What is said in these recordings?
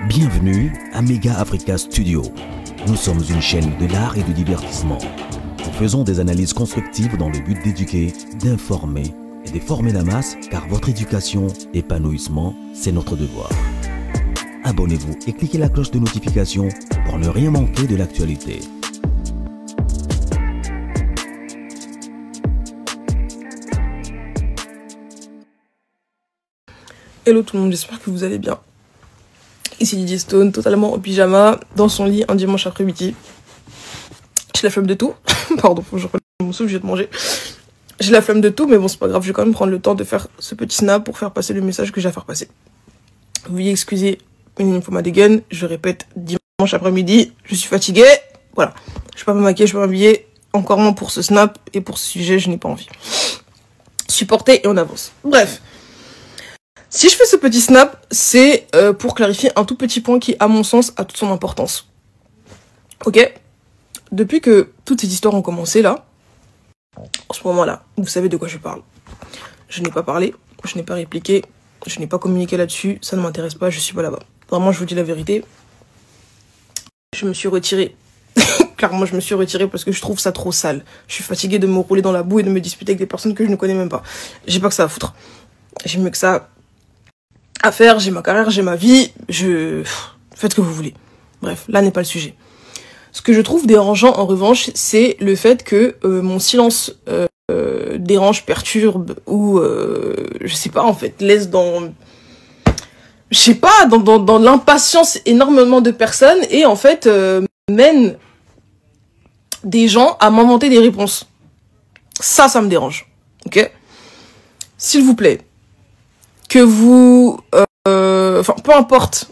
Bienvenue à Mega Africa Studio. Nous sommes une chaîne de l'art et du divertissement. Nous faisons des analyses constructives dans le but d'éduquer, d'informer et de former la masse, car votre éducation, épanouissement, c'est notre devoir. Abonnez-vous et cliquez la cloche de notification pour ne rien manquer de l'actualité. Hello tout le monde, j'espère que vous allez bien. Ici Didi Stone, totalement en pyjama, dans son lit un dimanche après-midi. J'ai la flemme de tout. Pardon, faut que je relève mon souffle, je vais te manger. J'ai la flemme de tout, mais bon, c'est pas grave, je vais quand même prendre le temps de faire ce petit snap pour faire passer le message que j'ai à faire passer. Veuillez excuser une fois ma dégaine, je répète, dimanche après-midi, je suis fatiguée. Voilà, je vais pas me maquiller, je vais pas m'habiller. Encore moins pour ce snap et pour ce sujet, je n'ai pas envie. Supportez et on avance. Bref. Si je fais ce petit snap, c'est pour clarifier un tout petit point qui, à mon sens, a toute son importance. Ok? Depuis que toutes ces histoires ont commencé, là, en ce moment-là, vous savez de quoi je parle. Je n'ai pas parlé, je n'ai pas répliqué, je n'ai pas communiqué là-dessus, ça ne m'intéresse pas, je suis pas là-bas. Vraiment, je vous dis la vérité. Je me suis retirée. Clairement, je me suis retirée parce que je trouve ça trop sale. Je suis fatiguée de me rouler dans la boue et de me disputer avec des personnes que je ne connais même pas. J'ai pas que ça à foutre. J'ai mieux que ça à faire, j'ai ma carrière, j'ai ma vie, faites ce que vous voulez. Bref, là n'est pas le sujet. Ce que je trouve dérangeant en revanche, c'est le fait que mon silence dérange, perturbe ou je sais pas en fait, laisse dans je sais pas dans l'impatience énormément de personnes et en fait mène des gens à m'inventer des réponses. Ça me dérange. OK? S'il vous plaît, que vous enfin peu importe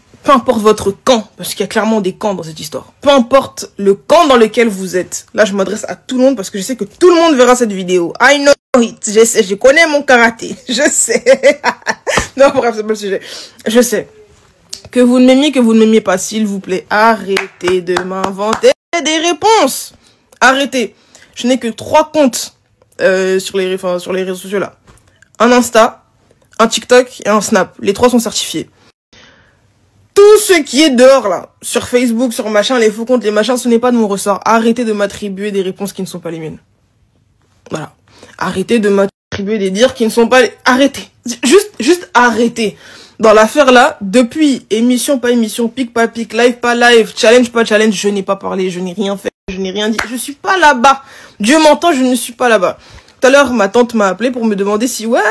votre camp, parce qu'il y a clairement des camps dans cette histoire, peu importe le camp dans lequel vous êtes, là je m'adresse à tout le monde parce que je sais que tout le monde verra cette vidéo. I know it, je sais, je connais mon karaté, je sais. Non bref, c'est pas le sujet, je sais. Que vous ne m'aimiez, que vous ne m'aimiez pas, s'il vous plaît, arrêtez de m'inventer des réponses. Arrêtez. Je n'ai que 3 comptes sur les réseaux sociaux là. Un Insta, un TikTok et un Snap. Les 3 sont certifiés. Tout ce qui est dehors, là, sur Facebook, sur machin, les faux comptes, les machins, ce n'est pas de mon ressort. Arrêtez de m'attribuer des réponses qui ne sont pas les miennes. Voilà. Arrêtez de m'attribuer des dires qui ne sont pas les... Arrêtez. Juste arrêtez. Dans l'affaire là, depuis émission, pas émission, pic, pas pic, live, pas live, challenge, pas challenge, je n'ai pas parlé, je n'ai rien fait, je n'ai rien dit. Je suis pas là-bas. Dieu m'entend, je ne suis pas là-bas. Tout à l'heure, ma tante m'a appelé pour me demander si, ouais...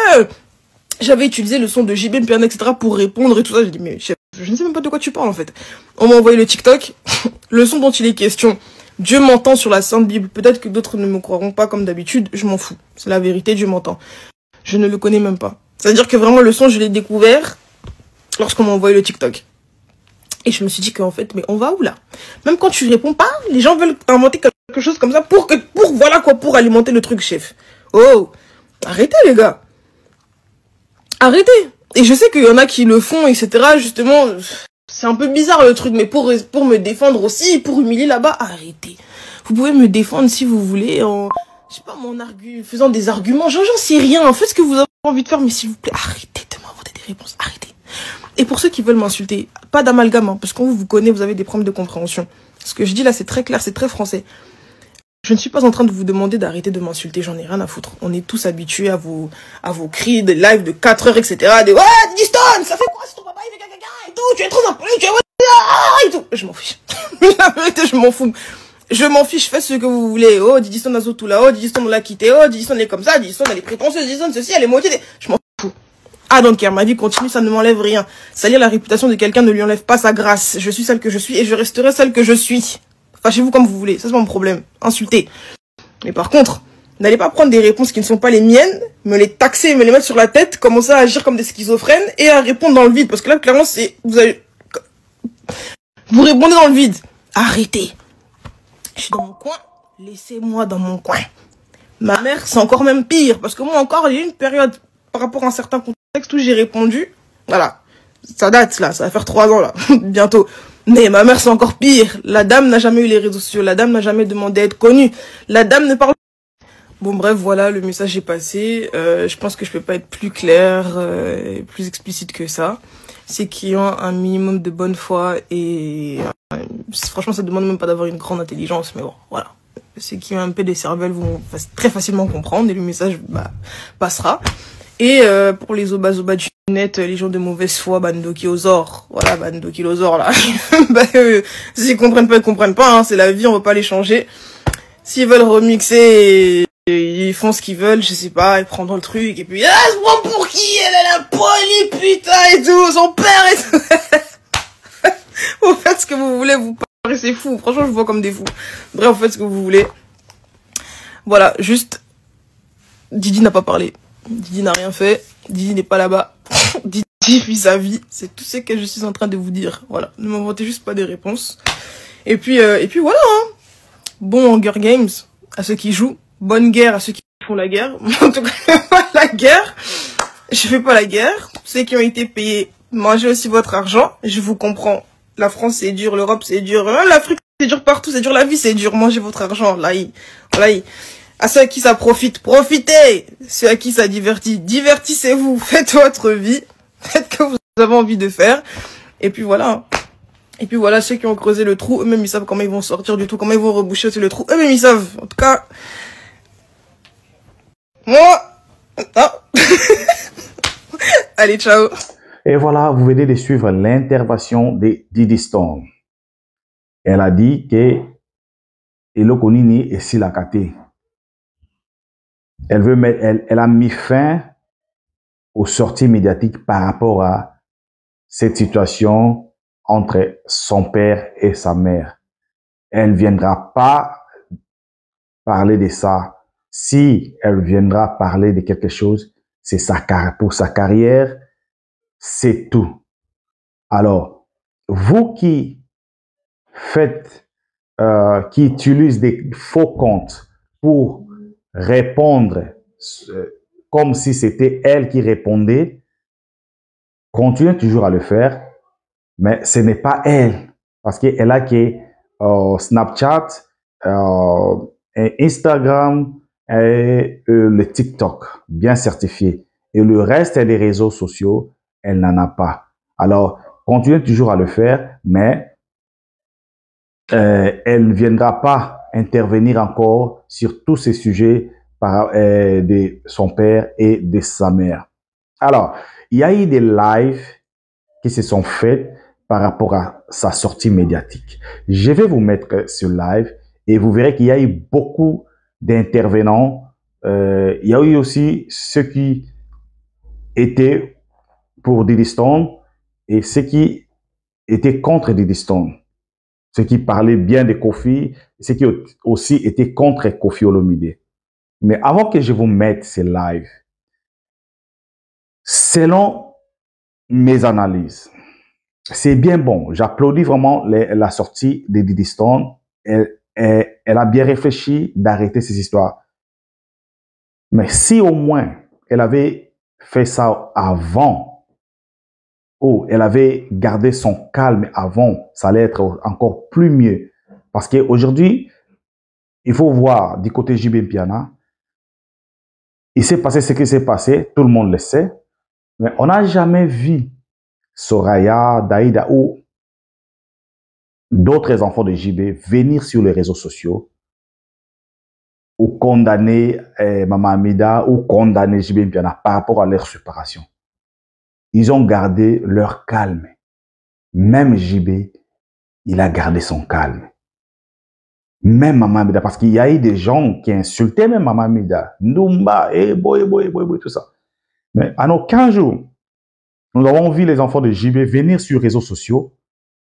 J'avais utilisé le son de JB Mpiana, etc. pour répondre et tout ça. J'ai dit, mais chef, je ne sais même pas de quoi tu parles, en fait. On m'a envoyé le TikTok, le son dont il est question. Dieu m'entend sur la Sainte Bible. Peut-être que d'autres ne me croiront pas comme d'habitude. Je m'en fous. C'est la vérité, Dieu m'entend. Je ne le connais même pas. C'est-à-dire que vraiment, le son, je l'ai découvert lorsqu'on m'a envoyé le TikTok. Et je me suis dit qu'en fait, mais on va où, là? Même quand tu réponds pas, les gens veulent inventer quelque chose comme ça pour voilà quoi, pour alimenter le truc, chef. Oh! Arrêtez, les gars! Arrêtez. Et je sais qu'il y en a qui le font, etc. Justement, c'est un peu bizarre le truc, mais pour me défendre aussi, pour humilier là-bas, arrêtez. Vous pouvez me défendre si vous voulez, en, je sais pas, faisant des arguments. J'en sais rien. Faites ce que vous avez envie de faire, mais s'il vous plaît, arrêtez de m'inventer des réponses. Arrêtez. Et pour ceux qui veulent m'insulter, pas d'amalgame, hein, parce qu'on vous connaît, vous avez des problèmes de compréhension. Ce que je dis là, c'est très clair, c'est très français. Je ne suis pas en train de vous demander d'arrêter de m'insulter, j'en ai rien à foutre. On est tous habitués à vos cris de live de 4 heures, etc. De ouais, Didi Stone, ça fait quoi si ton papa il fait caca et tout, tu es trop impoli, tu es et tout. Je m'en fiche. La vérité, je m'en fous. Je m'en fiche, faites ce que vous voulez. Oh, Didi Stone a tout là, oh, Didi Stone on l'a quitté, oh, Didi Stone elle est comme ça, Didi Stone elle est prétentieuse, Didi Stone ceci, elle est moitié. Je m'en fous. Ah donc ma vie continue, ça ne m'enlève rien. Salir la réputation de quelqu'un ne lui enlève pas sa grâce. Je suis celle que je suis et je resterai celle que je suis. Fâchez-vous comme vous voulez, ça c'est mon problème. Insultez. Mais par contre, n'allez pas prendre des réponses qui ne sont pas les miennes, me les taxer, me les mettre sur la tête, commencer à agir comme des schizophrènes et à répondre dans le vide. Parce que là, clairement, vous répondez dans le vide. Arrêtez. Je suis dans mon coin, laissez-moi dans mon coin. Ma mère, c'est encore même pire. Parce que moi encore, il y a eu une période par rapport à un certain contexte où j'ai répondu. Voilà. Ça date là, ça va faire 3 ans là, bientôt. Mais ma mère, c'est encore pire. La dame n'a jamais eu les réseaux sociaux. La dame n'a jamais demandé à être connue. La dame ne parle... Bon, bref, voilà, le message est passé. Je pense que je peux pas être plus clair, plus explicite que ça. c'est qu'ils ont un minimum de bonne foi et franchement, ça demande même pas d'avoir une grande intelligence, mais bon, voilà. Ceux qui ont un peu des cervelles vont très facilement comprendre et le message passera. Et pour les obas du net, les gens de mauvaise foi, Bandokilosor, voilà, Bandokilosor là, s'ils comprennent pas, ils comprennent pas, hein, c'est la vie, on va pas les changer. S'ils veulent remixer, ils font ce qu'ils veulent, je sais pas, ils prendront le truc, et puis, ah, se prend pour qui? Elle a la poignée, putain, et tout, son père et tout. Vous faites ce que vous voulez, vous paraissez fous, franchement, je vous vois comme des fous. Bref, vous faites ce que vous voulez. Voilà, juste, Didi n'a pas parlé. Didi n'a rien fait. Didi n'est pas là-bas. Didi vit sa vie. C'est tout ce que je suis en train de vous dire. Voilà. Ne m'inventez juste pas des réponses. Et puis voilà, hein. Bon Hunger Games à ceux qui jouent. Bonne guerre à ceux qui font la guerre. En tout cas, pas la guerre. Je fais pas la guerre. Ceux qui ont été payés, mangez aussi votre argent. Je vous comprends. La France, c'est dur. L'Europe, c'est dur. L'Afrique, c'est dur partout. C'est dur. La vie, c'est dur. Mangez votre argent. Là, à ceux à qui ça profite, profitez. Ceux à qui ça divertit, divertissez-vous. Faites votre vie. Faites ce que vous avez envie de faire. Et puis voilà. Et puis voilà, ceux qui ont creusé le trou, eux-mêmes ils savent comment ils vont sortir du trou, comment ils vont reboucher aussi le trou. Eux-mêmes ils savent. En tout cas, moi, ah. Allez, ciao. Et voilà, vous venez de suivre l'intervention de Didi Stone. Elle a dit que Eloko Nini est Silakate. Elle a mis fin aux sorties médiatiques par rapport à cette situation entre son père et sa mère. Elle ne viendra pas parler de ça. Si elle viendra parler de quelque chose, c'est pour sa carrière, c'est tout. Alors, vous qui faites, qui utilisez des faux comptes pour répondre comme si c'était elle qui répondait, continuez toujours à le faire, mais ce n'est pas elle, parce qu'elle a que Snapchat, Instagram et le TikTok bien certifié, et le reste des réseaux sociaux, elle n'en a pas. Alors, continuez toujours à le faire, mais elle ne viendra pas intervenir encore sur tous ces sujets de son père et de sa mère. Alors, il y a eu des lives qui se sont faits par rapport à sa sortie médiatique. Je vais vous mettre ce live et vous verrez qu'il y a eu beaucoup d'intervenants. Il y a eu aussi ceux qui étaient pour Didi Stone et ceux qui étaient contre Didi Stone. Ceux qui parlaient bien de Kofi, ceux qui aussi étaient contre Kofi Olomide. Mais avant que je vous mette ce live, selon mes analyses, c'est bien bon. J'applaudis vraiment la sortie de Didi Stone. Elle a bien réfléchi d'arrêter ces histoires. Mais si au moins elle avait fait ça avant, ou elle avait gardé son calme avant, ça allait être encore plus mieux. Parce qu'aujourd'hui, il faut voir du côté JB Mpiana, il s'est passé ce qui s'est passé, tout le monde le sait, mais on n'a jamais vu Soraya, Daïda ou d'autres enfants de JB venir sur les réseaux sociaux ou condamner Maman Amida ou condamner JB Mpiana par rapport à leur séparation. Ils ont gardé leur calme. Même JB, il a gardé son calme. Même Maman Amida, parce qu'il y a eu des gens qui insultaient même Maman Amida. Numba, boy, tout ça. Mais en aucun jour, nous avons vu les enfants de JB venir sur les réseaux sociaux,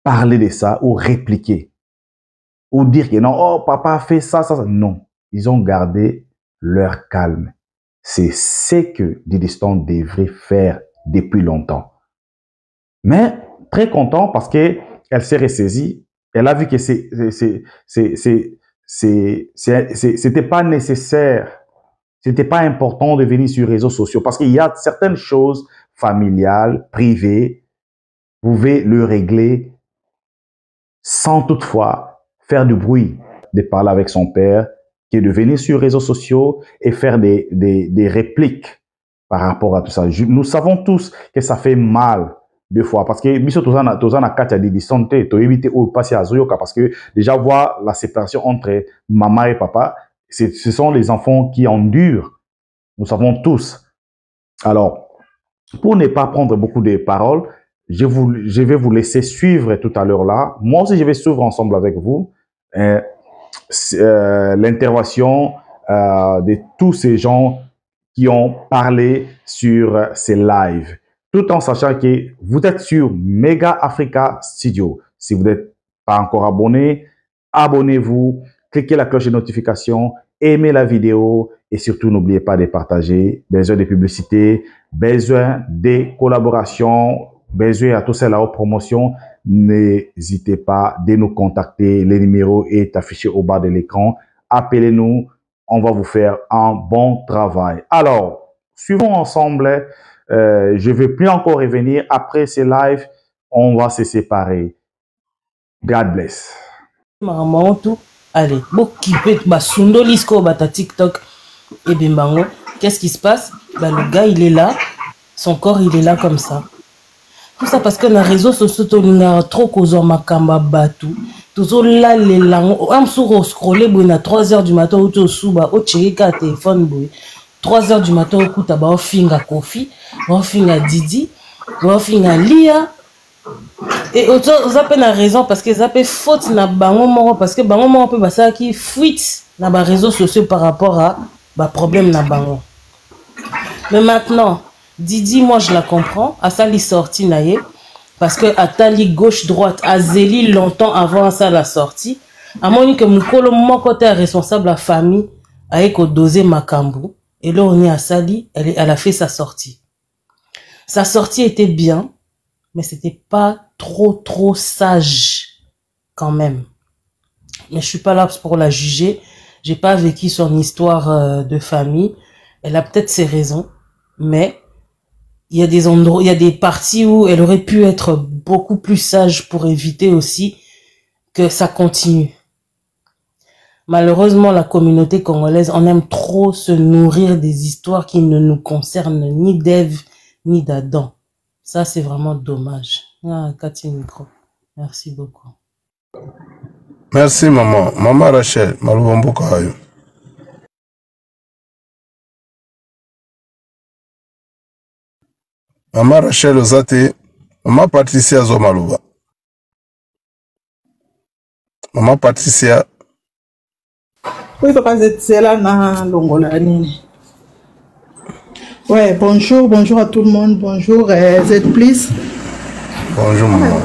parler de ça ou répliquer. Ou dire que non, oh, papa a fait ça. Non, ils ont gardé leur calme. C'est ce que Didi Stone devrait faire depuis longtemps. Mais très content parce qu'elle s'est ressaisie. Elle a vu que c'était pas nécessaire. C'était pas important de venir sur les réseaux sociaux parce qu'il y a certaines choses familiales, privées, vous pouvez le régler sans toutefois faire du bruit, de parler avec son père, qui est de venir sur les réseaux sociaux et faire des répliques par rapport à tout ça. Nous savons tous que ça fait mal deux fois. Parce que, biso, tous en a quatre à des santé, tu éviter ou passer à Zoyoka. Parce que, déjà, voir la séparation entre maman et papa, ce sont les enfants qui endurent. Nous savons tous. Alors, pour ne pas prendre beaucoup de paroles, je vais vous laisser suivre tout à l'heure là. Moi aussi, je vais suivre ensemble avec vous l'intervention de tous ces gens qui ont parlé sur ces lives. Tout en sachant que vous êtes sur Mega Africa Studio. Si vous n'êtes pas encore abonné, abonnez-vous, cliquez la cloche de notification, aimez la vidéo et surtout n'oubliez pas de partager. Besoin de publicité, besoin de collaboration, besoin à tous ces là promotion. N'hésitez pas de nous contacter. Le numéro est affiché au bas de l'écran. Appelez-nous. On va vous faire un bon travail. Alors, suivons ensemble. Je ne vais plus encore revenir. Après ces lives, on va se séparer. God bless. Maman, tout. Allez, Lisko, bata TikTok et Bimbango. Qu'est-ce qui se passe? Bah, le gars, il est là. Son corps, il est là comme ça. Tout ça parce que dans les réseaux sociaux, on a trop causé makamba batou. Toujours là, les langues. On se scroller, à 3h du matin, au souba, au checker téléphone, 3h du matin, au coup, on finga Kofi, on finga Didi, on finga Lia. Et autant, vous avez raison parce que vous avez faute na bango moro parce que bango moro peut passer qui fuite dans les réseaux sociaux par rapport à problème na bango. Mais maintenant, Didi, moi je la comprends, à ça li sorti naie parce que Atali gauche droite a zéli longtemps avant ça la sortie. À moins que mon colo mon côté responsable la famille avec dosé Makambu et là on est à Sali, elle a fait sa sortie. Sa sortie était bien. Mais c'était pas trop sage quand même. Mais je suis pas là pour la juger. J'ai pas vécu son histoire de famille. Elle a peut-être ses raisons, mais il y a des endroits, il y a des parties où elle aurait pu être beaucoup plus sage pour éviter aussi que ça continue. Malheureusement, la communauté congolaise, on aime trop se nourrir des histoires qui ne nous concernent ni d'Ève ni d'Adam. Ça, c'est vraiment dommage. Ah, Cathy Micro. Merci beaucoup. Merci, maman. Maman Rachel, Malubombo Kayo. Maman Rachel Ozate, maman Patricia Zomaluba. Maman Patricia. Oui, papa, c'est là, na Longola, nini. Ouais, bonjour à tout le monde. Bonjour, Z Please. Bonjour, maman.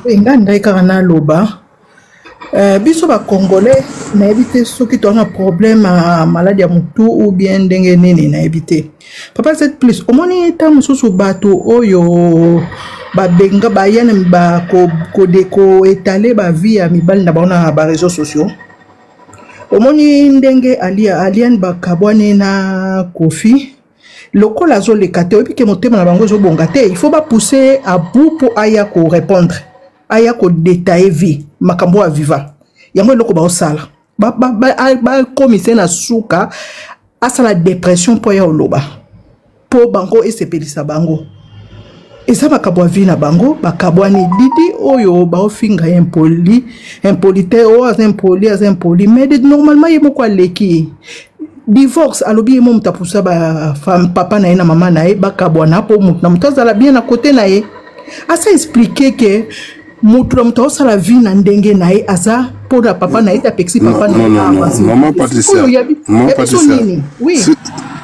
Oui, nganda ikarana loba. Biso ba Congolais, na éviter ceux qui ont un problème à maladie à mutu ou bien dengue nini na éviter. Papa Z Please, au moins ta mususu bato oyo ba benga ba yene ba ko deko étaler ba vie à mibali na ba ba réseaux sociaux. Au moins ndenge alien ba kabwane na Kofi. Lokola zo le kate opi ke motema na bango zo bonga te, il faut ba pousser à bout pour aya ko répondre, aya ko détailler vie makambo a viva yango loko ba osala ba commissaire na suka asa la dépression po ya oloba po bango esepelisa bango eza makambo a vie na bango bakabwani Didi oyo ba ofinga impolite o impoli mais normalement yemo kwa leki divorce alobi mo mutapusa ba femme papa na maman na ba kabwana po na mutazala bien à côté na ye asa expliquer que mutu mutosa la vie na ndenge na ye aza pour la papa na ta pexi papa na maman Patricia oui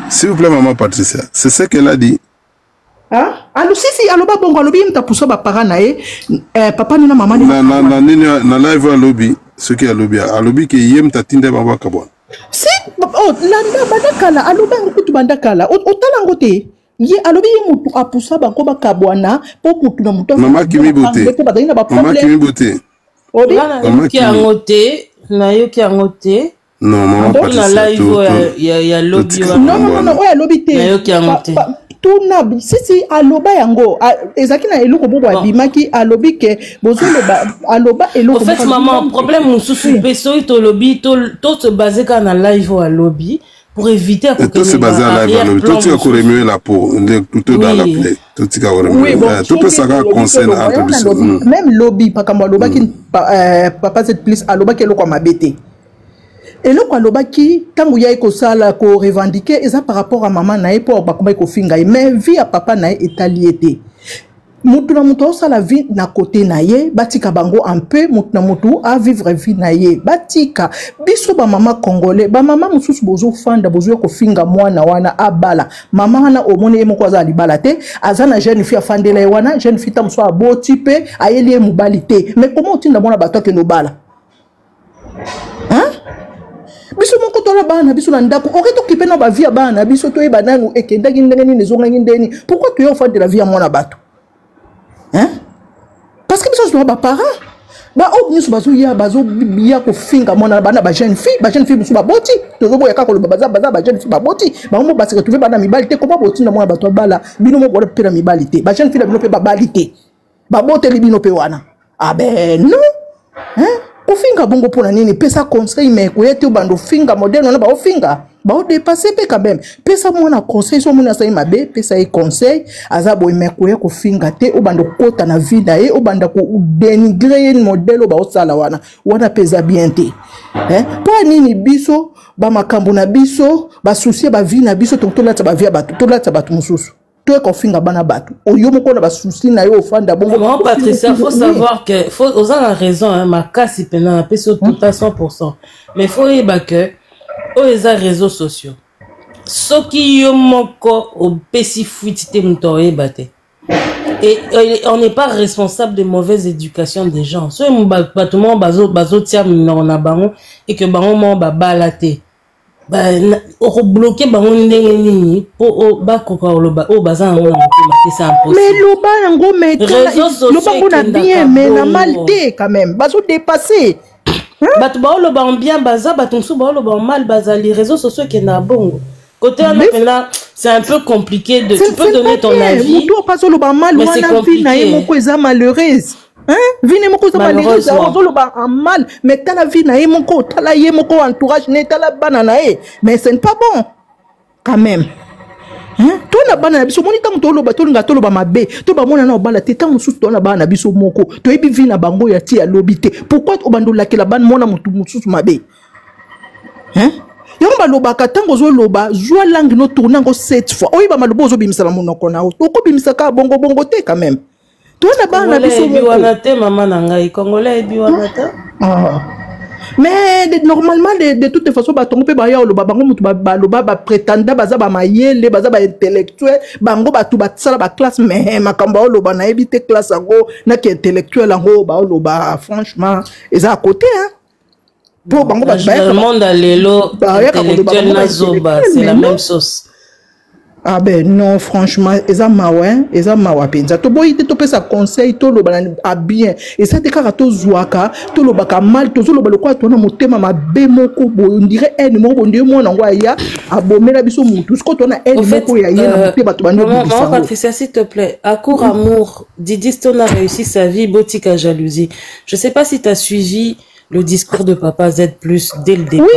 s'il vous plaît maman Patricia c'est ce qu'elle a dit. Hein? Alors si aloba bongo alobi mutapusa ba parents na ye papa na maman na live alobi ce qui alobi que yem tatinde baba kabwana. Si landa bandakala aloba ngutu bandakala otalango te ye alobi mutu apusa bango bakabwana po mutu na mutu mama kimi bote mama ki angote na yo ki angote non mama Patricia na live ya lobby non oya lobby te na yo ki angote tuna si aloba yango ezaki na eloko bobo abimaki alobi ke bozolo aloba eloko. En fait maman problème mususu peso to lobby to se baser ka na live wa lobby pour éviter à tout c'est basé à la valeur. Tout ce qui a remué la peau, tout dans la plaie. Tout ce qui a remué. Tout peut savoir concerne entre les même lobby, pas comme lobby qui papa cette plus à lobby qui est le comme abété. Et le quoi lobby qui tant où y a éco ça là qu'on revendiquer et ça par rapport à maman nae pour pas comme éco finga mais vie à papa nae est allié. Mutu na mutu sa la vie na côté naye batika bango un peu mutu na mutu a vivre vie naye batika biso ba mama congolais ba mama mususu bozo fanda bozo ko finga mwana wana abala mama na omone ye moko za libala te azana jeune fille afandela wana jeune fille tam so aboti pe ayeli mobalité mais comment tinda mona bato ke no bala hein biso moko tola bana biso na ndako oketo kipe na ba vie bana biso to yeba nanu ekendaki ndenge ni zonga ndeni pourquoi tu yo fanda la vie mwana bato. Hein? Parce que nous sommes des parents. Nous sommes des finga mona bana ba jeune fille musu ba boti tozo boya ka ko baza jeune fille ba boti ba mo ba se retrouver bana mibalité comment boti na mona ba to bala bino mo bo pe na mibalité ba jeune fille bino pe ba balité ba bote li bino pe wana ah ben non hein ko finga bongo pona nini pesa conseil mais ko yete bando finga moderne na ba finga ba o dépasser pe quand même pesa mona conseil so mona sa mabe pesa e conseil azabo imeko ko finga te o bando kota na vida e o banda ko dénigrer modèle ba o sala wana pesa bien te hein pour nini biso ba makambo na biso ba souci ba vie na biso to lata ba vie batu to lata batu mususu to ko finga bana batu o yo moko na ba souci na yo ofanda bongo non Patricia faut savoir que faut oser la raison hein ma casse pena peso tout à 100% mais faut y ba que les réseaux sociaux ce qui yo moko au pesifuité mutoye bate et on n'est pas responsable de mauvaise éducation des gens so bâtiment bazo tia na bango et que bango mo ba balaté ba o bloquer bango ndenge nini po ba kokolo loba o bazan ngo na c'est impossible mais loba ngo mais loba ngo na bien mais na malté quand même bazo dépasser. Bato ba lo ba bien baza bato msu ba lo ba mal baza les réseaux sociaux qui na bongo côté là c'est un peu compliqué de tu peux donner ton avis pas solo ba mal mais c'est compliqué moko eza malheureuse hein vine moko eza malheureuse solo ba mal mais tala vie na moko tala ye moko entourage ne tala bana na mais c'est pas bon quand même hein to na bana biso moni tango to loba to linga to loba mabe to ba mona na obala te tango susu to na bana biso moko to ebi vi na bango ya ti ya lobité pourquoi obando la ke la bana mona mutu susu mabe hein yango ba loba ka tango zo loba joie langue no tourner ngo 7 fois oyi ba malobo zo bimisa la monoko na to ko bimisa ka bongo te quand même to na bana biso moko wana te mama na ngai congolais ebi wana te mais normalement de toute façon batongo pe ba ya lo bango mutu ba lo ba prétendant baza ba mayele baza ba intellectuel bango batu ba sala ba classe mais makamba lo ba na ebite classe ngo na ki intellectuel ngo ba lo ba franchement eza à côté hein pour bango ba le monde à lelo intellectuel na zoba c'est la même sauce. Ah ben non franchement eza mawa penza to boyi te to pesa conseil to lo bana a bien et ça te kaka to zuaka to lo baka mal to zo lo baloko to na motema mabe moko bo on dirait un moko ndie mo na ngwa ya abomela biso mutu ce que to na un moko ya ye na motema to bandi biso. Patricia s'il te plaît à court amour Didi Stone a réussi sa vie botika jalousie. Je sais pas si tu as suivi le discours de Papa Z+ dès le départ.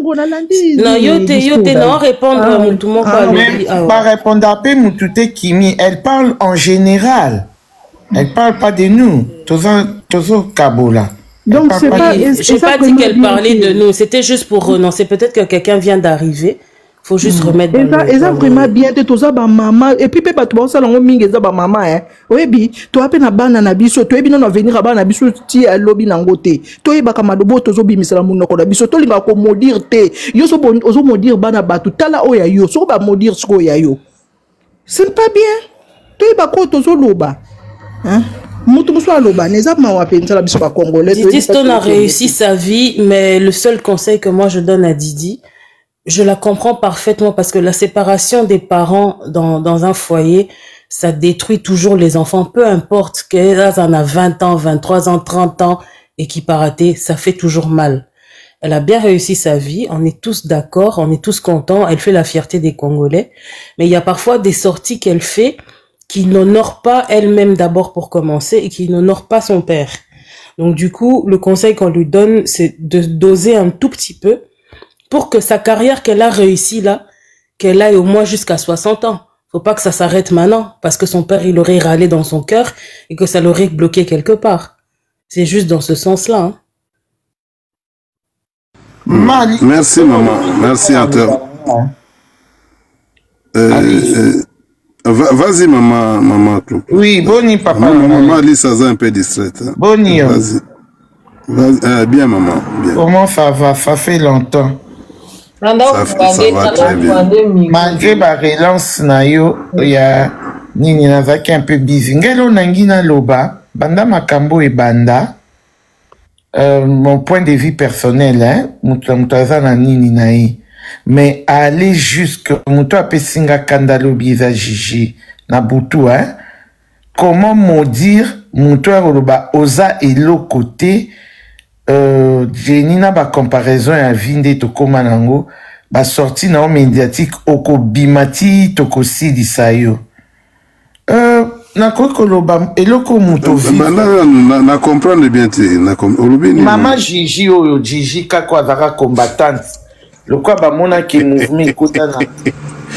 Oui, nalandi. Non, yote non répondre tout le monde pas répondre à peu Moutoute Kimi, elle parle en général. Elle parle pas de nous. Tozo Kabola. Donc c'est pas j'ai pas dit qu'elle parlait de nous, c'était juste pour renoncer. Peut-être que quelqu'un vient d'arriver. Faut juste remettre dans et ça vraiment bien te toza ba maman et puis pe bato ba sala ngo mingi za ba maman hein oyebi to ape na bana na biso to ebi non venir ba na biso ti lobi na ngote to yeba ka madobo tozo bimisala munoko na biso to linga ko modire te yo so bon ozo modire bana bato tala oya yo so ba modire sko ya yo c'est pas bien to yeba ko tozo loba hein mutu muso loba neza mawa penza la biso ba congolais. Didi Stone a réussi sa vie mais le seul conseil que moi je donne à Didi, je la comprends parfaitement parce que la séparation des parents dans un foyer, ça détruit toujours les enfants. Peu importe qu'elle en a 20 ans, 23 ans, 30 ans et qui part rater, ça fait toujours mal. Elle a bien réussi sa vie, on est tous d'accord, on est tous contents, elle fait la fierté des Congolais. Mais il y a parfois des sorties qu'elle fait qui n'honorent pas elle-même d'abord pour commencer et qui n'honorent pas son père. Donc du coup, le conseil qu'on lui donne, c'est de doser un tout petit peu pour que sa carrière qu'elle a réussi là, qu'elle aille au moins jusqu'à 60 ans. Faut pas que ça s'arrête maintenant, parce que son père, il aurait râlé dans son cœur et que ça l'aurait bloqué quelque part. C'est juste dans ce sens-là. Hein. Merci, maman. Merci à toi. Vas-y, maman. Oui, boni, papa. Maman, Alice, ça un peu distraite. Hein. Boni. Vas-y. Bien, maman. Bien. Comment ça va? Ça fait longtemps. Ça va très bien. Malgré ma relance, il y a Nini Nazaki un peu busy. Ngelo Nangina Loba, Banda Makambo et Banda, mon point de vue personnel, hein, Moutazana Nini Naï. Mais aller jusque Moutou Apesinga Kandalo Biza Gigi, Nabutu, hein, comment maudire Moutou Aroba Oza et l'autre côté, Jenina ba comparaison à Vinde Toko Manango, ba sorti na médiatique oko bimati toko sidi sayo. Na kokoloba eloko muto vi. Na comprendre bien ti na Mama Gigi oyo Gigi kako azaka combattante. Lokwa ba mona ki mouvement ekota na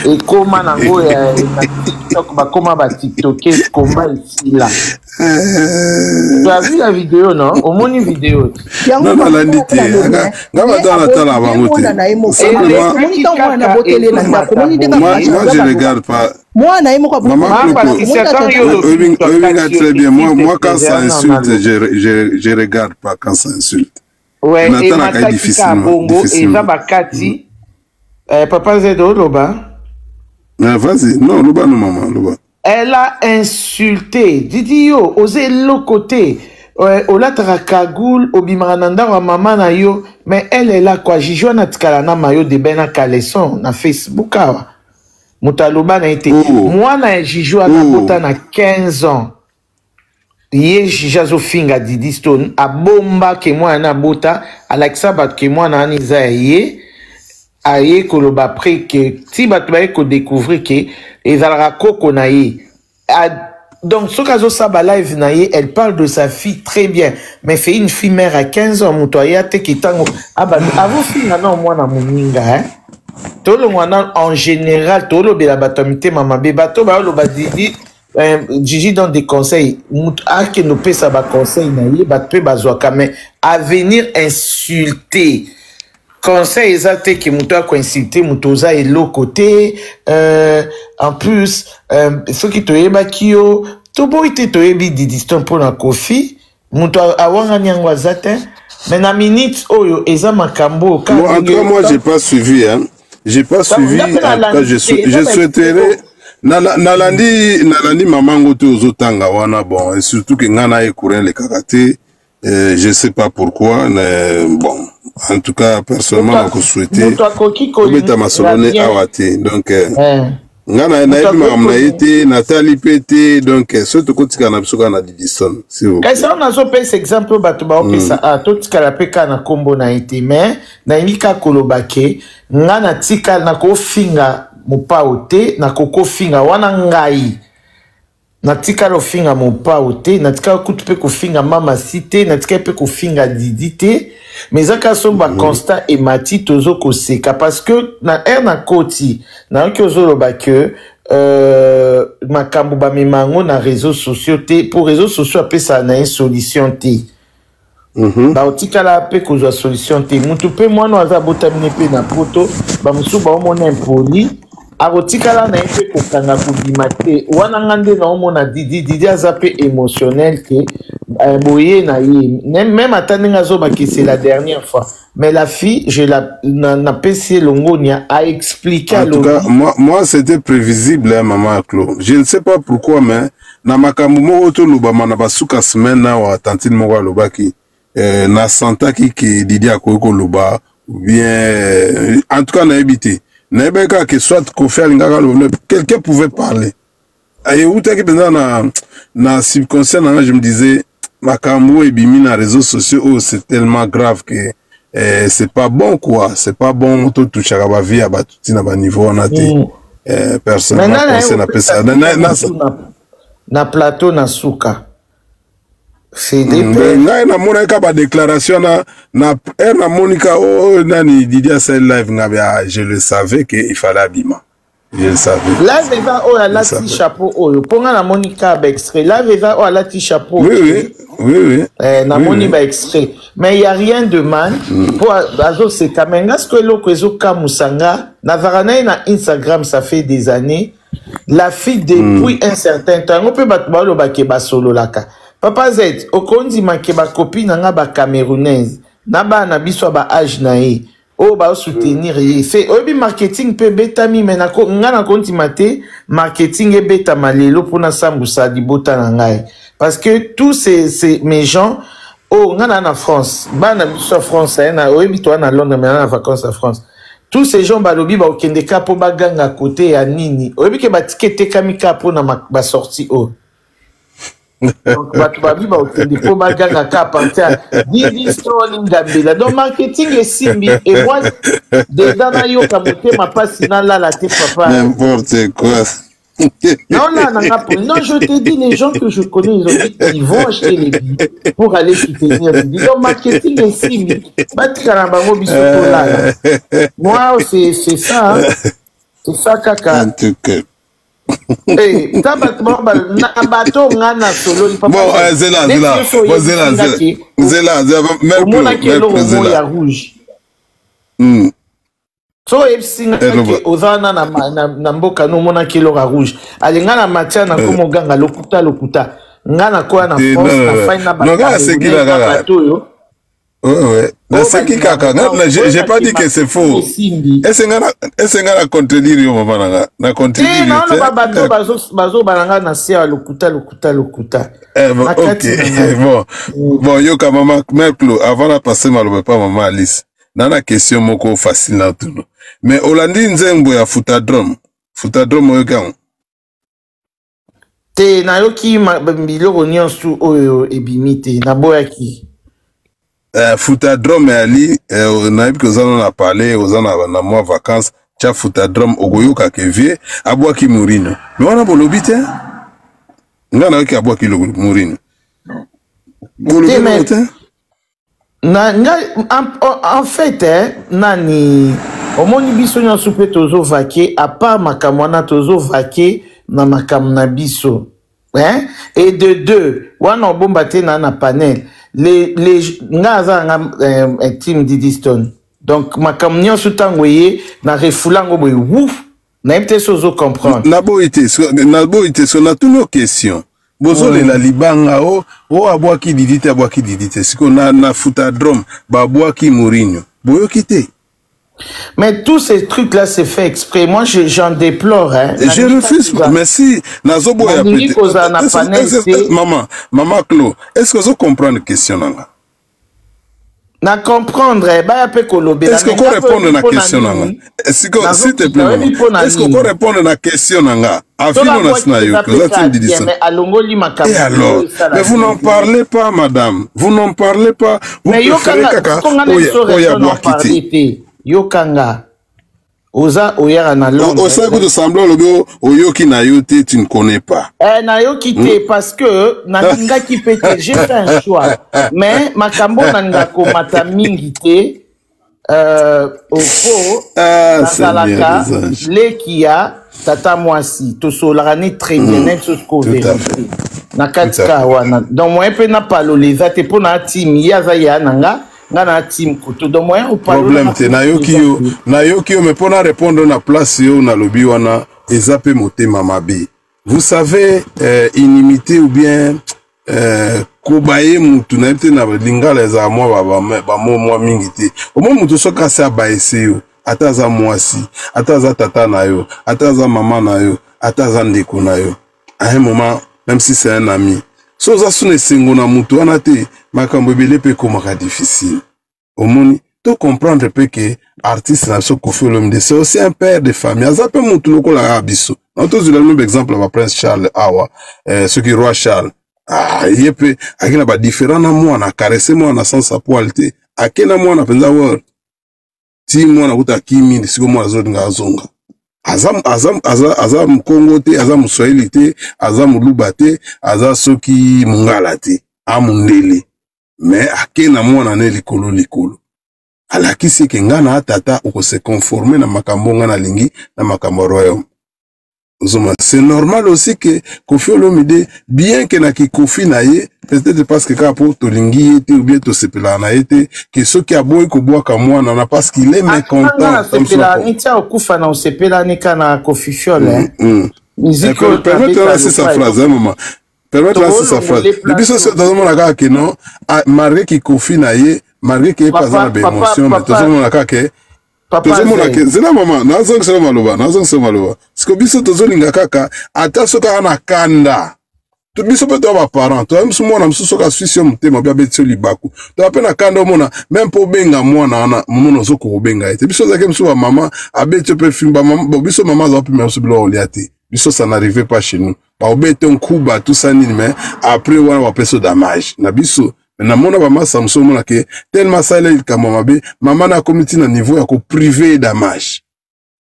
ekoma nango ya TikTok ba koma ba TikToker combat ici là. Tu as vu la vidéo, non? Au moins une vidéo. Non, la nité. Moi, je regarde pas. Très bien. Moi, quand ça insulte, je regarde pas quand ça insulte. Ouais, et Mataki Bongo et Zabakati. Papa Zedo, Loba. Vas-y. Non, Loba, non, maman, Loba. Elle a insulté. Didi yo, osé l'autre côté. Olatara Kagoul, Obimarananda, wa maman na yo. Mais elle est là, quoi. Jijo na tikalana mayo de bena kaleson na Facebook, awa. Moutaloba na été. Moi, na Jijo a bota na 15 ans. Ye Jijazo finga Didi Stone. A bomba ke moi na bota. Alexa bat ke moi na aniza ye. Aye koloba pre ke. Si bat baye ko découvrir ke. Et Zalrako Konaye. Donc, ce cas Saba live naye, elle parle de sa fille très bien. Mais fait une fille mère à 15 ans, Moutoya te kitango. Ah bah, avant fille, non, moi, na mouninga, hein. Tolo, moi, en général, tolo, bela batamite, maman, bebato, ba, lo, ba, didi, Gigi donne des conseils. Ah, que nous paie ça, ba, conseil, naye, ba, pe, ba, zoaka, mais à venir insulter. Conseil exact que Mouto a coïncidé, Moutoza est l'autre côté. En plus, ceux qui te yebakio, tout beau était te yebi didiston pour la coffee. Mouto a wanga nyangwazate. Mais na minute oyo eza makambo. Moi, en tout cas, moi, j'ai pas suivi, hein. J'ai pas suivi. Je souhaiterais. Nalandi maman goto ozotanga wana bon et surtout que ngana e courir les karaté. Je sais pas pourquoi, mais bon. En tout cas, personnellement, je souhaitais mettre ma solonne à Wati. Donc, Nathalie Pété, donc, ce que tu as na Didison. Qu'est-ce qu'on a fait exemple, Batuba, tout ce qu'elle a fait na combo na été, mais, na imika kolobake, ngana tika na ko finga mupa ote, na koko finga wana ngai. Natika lo finga mopa ote, natika kutupe ko finga mama cité, natika pe ko finga didité, mais zaka somba constat et mati tozo ko seka parce que na na koti, na ko zo lo ba que makambo ba memango na réseaux sociaux te, pour réseaux sociaux apé ça na une solution te. Ba otika la pe ko zo solution te, mutu pe moi no aza botamine pe na poto, ba musu ba mona impoli. Arotikala na epe kokanga kubimate wana ngande na omona didi azape émotionnel que boye na ye même ataninga zoba que c'est la dernière fois mais la fille je la na PC Longonia a expliqué en tout cas moi c'était prévisible hein, maman Claude je ne sais pas pourquoi mais na makambo moko to lobama na basuka semaine na wa tantine moko lobaki na santa ki Didi akoyeko loba ou bien en tout cas na habité que soit quelqu'un pouvait parler. Et où t'es na subconscient, je me disais, Makambo et Bimi na réseaux sociaux, oh, c'est tellement grave que c'est pas bon quoi, c'est pas bon tout toucher à la vie à batuti na ba niveau on a été personnellement pensé na pesa na plateau na souka. C'est des pères. Ngai na mona ka ba déclaration na Monica nani Didier Cell live ngabia je le savais que il fallait habillement. Je le savais. Là déjà la lati chapeau ponga na Monica ba extrait. Là déjà la lati chapeau. Oui. Na moni ba extrait. Mais il y a rien de mal pour azo c'est kamenga ce que loko ezo kamusanga na varana na Instagram ça fait des années. La fille depuis un certain temps on peut battre le bakeba solo laka. Papa Z, okondi makeba copine nga ba camerounaise. Naba na biso ba âge na ye. O ba soutenir ye. C'est obi marketing pe betami menako nga na konti mate marketing e beta malelo pona sambusa di bota na ngai. Parce que tous ces mes gens nga na France, ba na biso France na obi toi na Londres mais na vacances à France. Tous ces gens balobi ba okende ka po baganga côté ya nini. Obi ke ba tikete kamika po na ba sortie donc, donc marketing est simbi et moi dedans ma passe là la tête papa n'importe quoi. Non, je te dis, les gens que je connais, ils ont dit qu'ils vont acheter les billets pour aller soutenir. Donc, marketing est simbi. Moi, c'est ça. Hein. C'est ça, caca. En tout cas. Bon, Zela, rouge. So epsinga ke ozana na mboka no mona kilo rouge. Alinga na matia na komo ganga lokuta. Ngana kwa na France na faina ba. Non, c'est qui la gaga. Ouais. J'ai pas dit que c'est faux. Est-ce que na contredire yo mama nanga? Na contredire. Non, bazo balanga na sia lokuta. OK. Bon, yo ka mama Merclo avant de passer malobe pas maman Alice. Nana question moko facile na tout. Mais Olandi nzembo ya Futadrome yo kan. Te na yo ki biloko nyonso oyo ebimite na boyaki. Futadrome ali na yebi kozana na parler ozana na mois vacances cha Futadrome ogoyoka ke vie abwaki Mourinho. Mais wana bolobi te. Ngana yoki abwaki Mourinho. Bolobi te. En fait, nani omoni biso nyonso pe tozo vaquer à part makamwana tozo vaquer na makamna biso. Hein? Et de deux, wana bomba te na panel. Les ngaza team Didiston. Donc makam nyonso tangoye na refulango boy ouf, na epte sozo comprendre. Na boite so na toutes nos questions. Bozole la libanga abwaki didite siko na Futadrome ba abwaki Mourinho boyo kité. Mais tous ces trucs là c'est fait exprès. Moi j'en déplore hein. Je refuse. Merci nazobo ya pété. Maman Clo, est-ce que vous comprenez la question nanga? Na comprendre ba pe kolobe. Est-ce que vous répondre na question nanga? S'il te plaît. Est-ce que vous répondre na question nanga? Afino na snayo que dit ça. Et alors, mais vous n'en parlez pas madame. Vous n'en parlez pas. Vous préférez kaka oya boakiti. Yokanga. Oza oyara na Londres. Osa ko de semblant logo oyoki na yote tu ne connais pas. Na yoki te parce que na ninga ki pete j'ai fait un choix. Mais makambo na ninga ko mata mingi te au faux salaka lekia tata mwasi to solarani très bien net ce ko vérité. Na katika wana. Donc moi pe na palo les ate pona team yaza ya nanga. Problème te na yoki yo mais pour répondre na place yo na lobi wana ezape motema mabe. Vous savez inimité ou bien kobaye mutu na epte na lingala za moi ba moi mingi te. Au moins mutu so kase abaese yo ata za mwasi ata za tata na yo ata za maman na yo ata za ndeko na yo. À un moment même si c'est un ami so za sune sengo na mutu wana te makambo ebele pe komaka difficile. Omoni to comprendre pe que artiste na so Koffi Olomide c'est aussi un père de famille. Aza pe mutu lokola biso. On te donne le même exemple à Prince Charles Awa ce qui roi Charles. Yepe akina ba différent na moi na caresser moi na sans sa poilte. Akena moi na penza word. Ti moi na kuta kimi siko moi zo nga zonga. Azam Congo te, azam Swahili te, azam Luba te, azam soki Mungala te. amundeli mais ake na mwana ne likolo likolo alakisi ke nga na tata oko se conformer na makambo nga na lingi na makambo royaume. C'est normal aussi que Koffi Olomide, bien que na ki Koffi na ye, peut-être parce que quand to lingi était ou bien to sepela na été, que ceux qui a boy ko bois comme moi na parce qu'il est mécontent. Sepela ni tia okufa na sepela ni kana Koffi Fiole. Permettez-moi laisser sa phrase un moment. Permettez-moi laisser sa phrase. Depuis ce dans mon aga que non, malgré que Koffi na ye, malgré qu'il pas dans l'émotion, mais tout le monde aga que c'est la maman, nazong c'est maloba. Parce que biso tozolinga kaka, ata soka ana kanda. Tout biso peut avoir parents. Toi, msumona msusoka suisio mtema bia betso libaku. Toi apena kanda mona, même pour benga mwana na muno zoko benga ete. Biso zake msuwa maman, abetso pe film ba maman, bon biso maman za opime msubilo oliate. Biso ça n'arrivait pas chez nous. Ba obete un kuba tout ça ni mais après wana wa peso damage. Na biso na mona ba masa msumona ke tellement ça il kamamabe, maman na comité na niveau ya ko privé damage.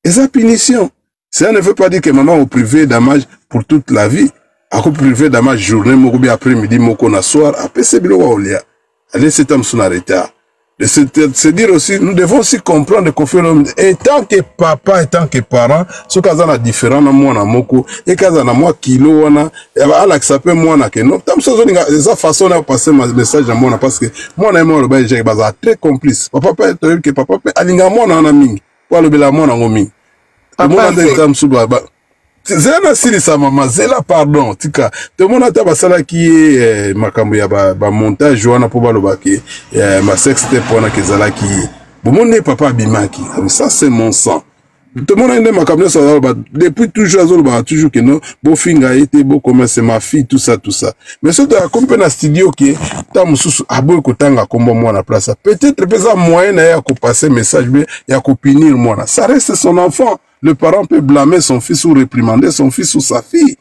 Et ça punition. Ça ne veut pas dire que maman au privé damage pour toute la vie. À ko privé damage journée moko bi après-midi moko na soir après c'est bilo wa olia. Allez c'est tam son retard. De se dire aussi, nous devons aussi comprendre que et tant que papa et tant que parent, ce cas là différent na moi na moko et cas na moi kilo wana ala accepter moi na que non tam so za façon na passer ma message à moi parce que moi na moi le ba j'ai baza très complice papa peut que papa alinga moi na mingi pour le bela moi na ngomi moi na tam suba zela sili sa mama zela pardon tika tout le monde a basala qui est makambo ya ba montage wana po baloba ki ma sexte pona kezala ki bomonde papa bimaki ça c'est mon sang tout le monde a une makambo ça depuis toujours toujours que non bo finga été bo comment c'est ma fille tout ça mais surtout comme na studio qui ta mususu aboy ko tanga kombo moi na place peut-être pesa moyen na ya ko passer message bien ya ko punir moi ça reste son enfant. Le parent peut blâmer son fils ou réprimander son fils ou sa fille.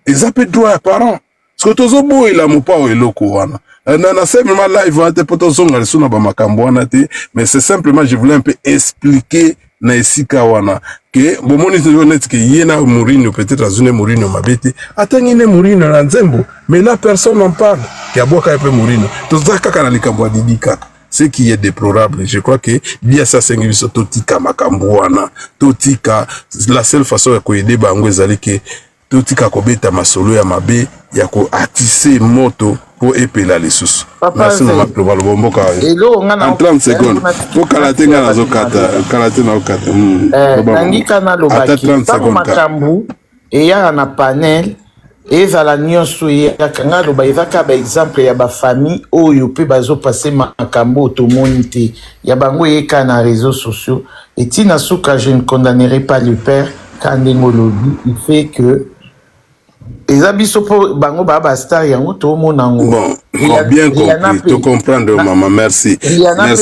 Et ça peut droit à parent. Parce que tozo bo il a mon pas et loko wana. Na simplement live ante potozo ngaliso na ba makambo wana te, mais c'est simplement je voulais un peu expliquer na esika wana que bomoni toujours net que yena Mourinho peut-être azune Mourinho mabete atangine Mourinho na nzembo mais là personne n'en parle. Ya boka pe Mourinho. Tozo kaka na likambo didika. Ce qui est déplorable, je crois que bien ça c'est une totika makambuana, totika la seule façon de aider bango ezali que totika kobeta masolo ya mabe ya ko attiser moto pour épeler les sous. Merci na makloba lo bomboka. En 30 secondes. Pour kalatenga na zokata, kalate na okata. Nangika na lobaki. Tango makambu et ya na panel ezala nyonso yakanga loba ezaka ba exemple ya ba famille oyo pe bazo passer makambo tomoni te ya bango yeka na réseaux sociaux et tina suka je ne condamnerai pas le père Kandengolobi il fait que ezabiso po bango ba star yango to monango bon bien compris to comprendre maman merci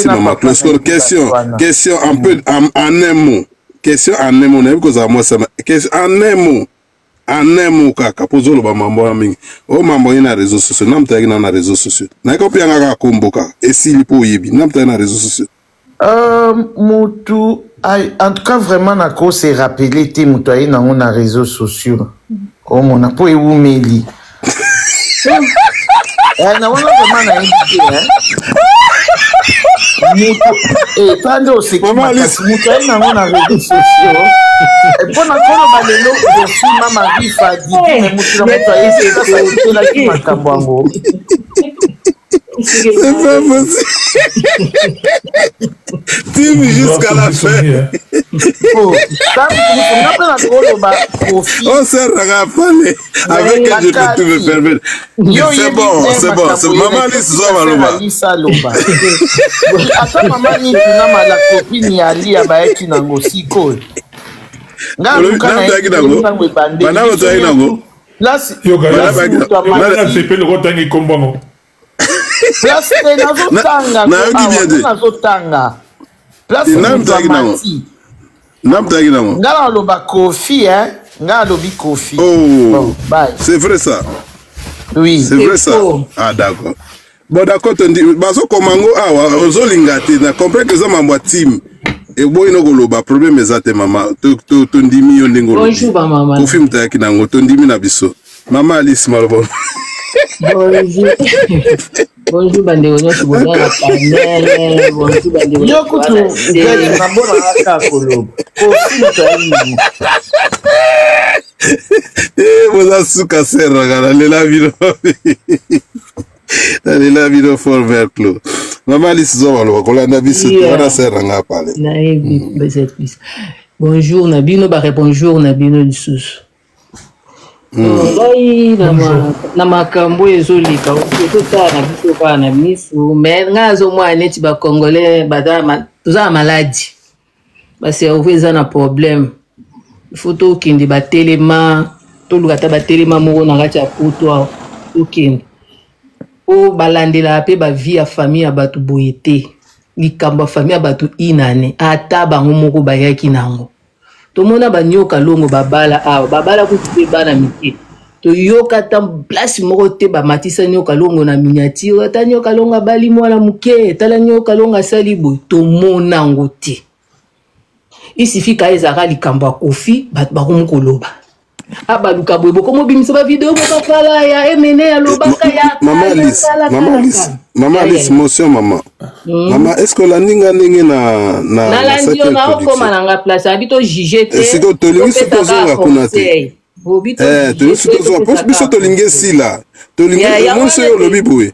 maman question un peu en un mot question en un mot parce que moi ça question en un mot kaka pozo lo ba mambo ya mingi o mambo ina réseaux sociaux namta ina na réseaux sociaux na ko pia ngaka komboka esili po yebi namta na réseaux sociaux mutu en tout cas vraiment na ko se rappeler te mutu ina na réseaux sociaux o mona po ewumeli na wana vraiment na invité et tando aussi comment mutu ina na réseaux sociaux et pour na kono balelo de fima marifa di mais mutu na mutu ese la ki makambo ngo c'est pas possible. Tim jusqu'à la fin. On s'est rappelé avec que je peux tout me permettre. C'est bon. Maman Lise Loba. Attends, maman Lise Loba, la copine Yali a baeki nango siko. Là, place nazotanga nazotanga place namtaki ngala loba Koffi ngala lobi Koffi bon bye c'est vrai ça oui c'est vrai ça ah d'accord bon d'accord tondi bazo komango awa ozolinga te na comprendre que ça mambo team et boy no koloba problème ezate mama to ndimi yo ndingo bonjour maman Koffi mtaki nango to ndimi na biso mama Alice Malobo Bonjour. Bonjour, Bandéo, je suis bon à panel. Bonjour, Bandéo. Yo, kutu, gari, mabona haka kolo. Vous avez souka serra, gana, lela vino. Lela vino for verklo. Maman Alice Zowalo, kola na biso, wana serra nga pale. Bonjour, Nabino, bare bonjour, Nabino, Lissus. Ngai na makambo ezolika okotala na biso kwa na misu mais ngazo mwa neti ba congolais badama toza maladi basi oveza na problème photo kindi ba telema to lukata ba telema moko na kati ya poto okindi o balandela pe ba vie ya famille ya batu boyete likambo famille ya batu inane ata bango moko bayaki nango tomona banyoka longo babala awa babala kuti bana mike to yoka tam place moko te ba matisa nyoka longo na miniature ta nyoka longa bali mwana muke tala nyoka longa sali boy tomona ngo te isifika ezaka likambo kofi bat ba komukoloba aba luka boy boko bimisa ba video boko kala ya emene ya lobaka ya Maman Alice, motion maman. Maman, est-ce que la ninga ninga na la ndio na okoma na nga place habito juger te. Est-ce que tolimi suto zonga kunate? Tolimi suto zonga parce biso tolinge sila. Tolinge monse yo lobi boye.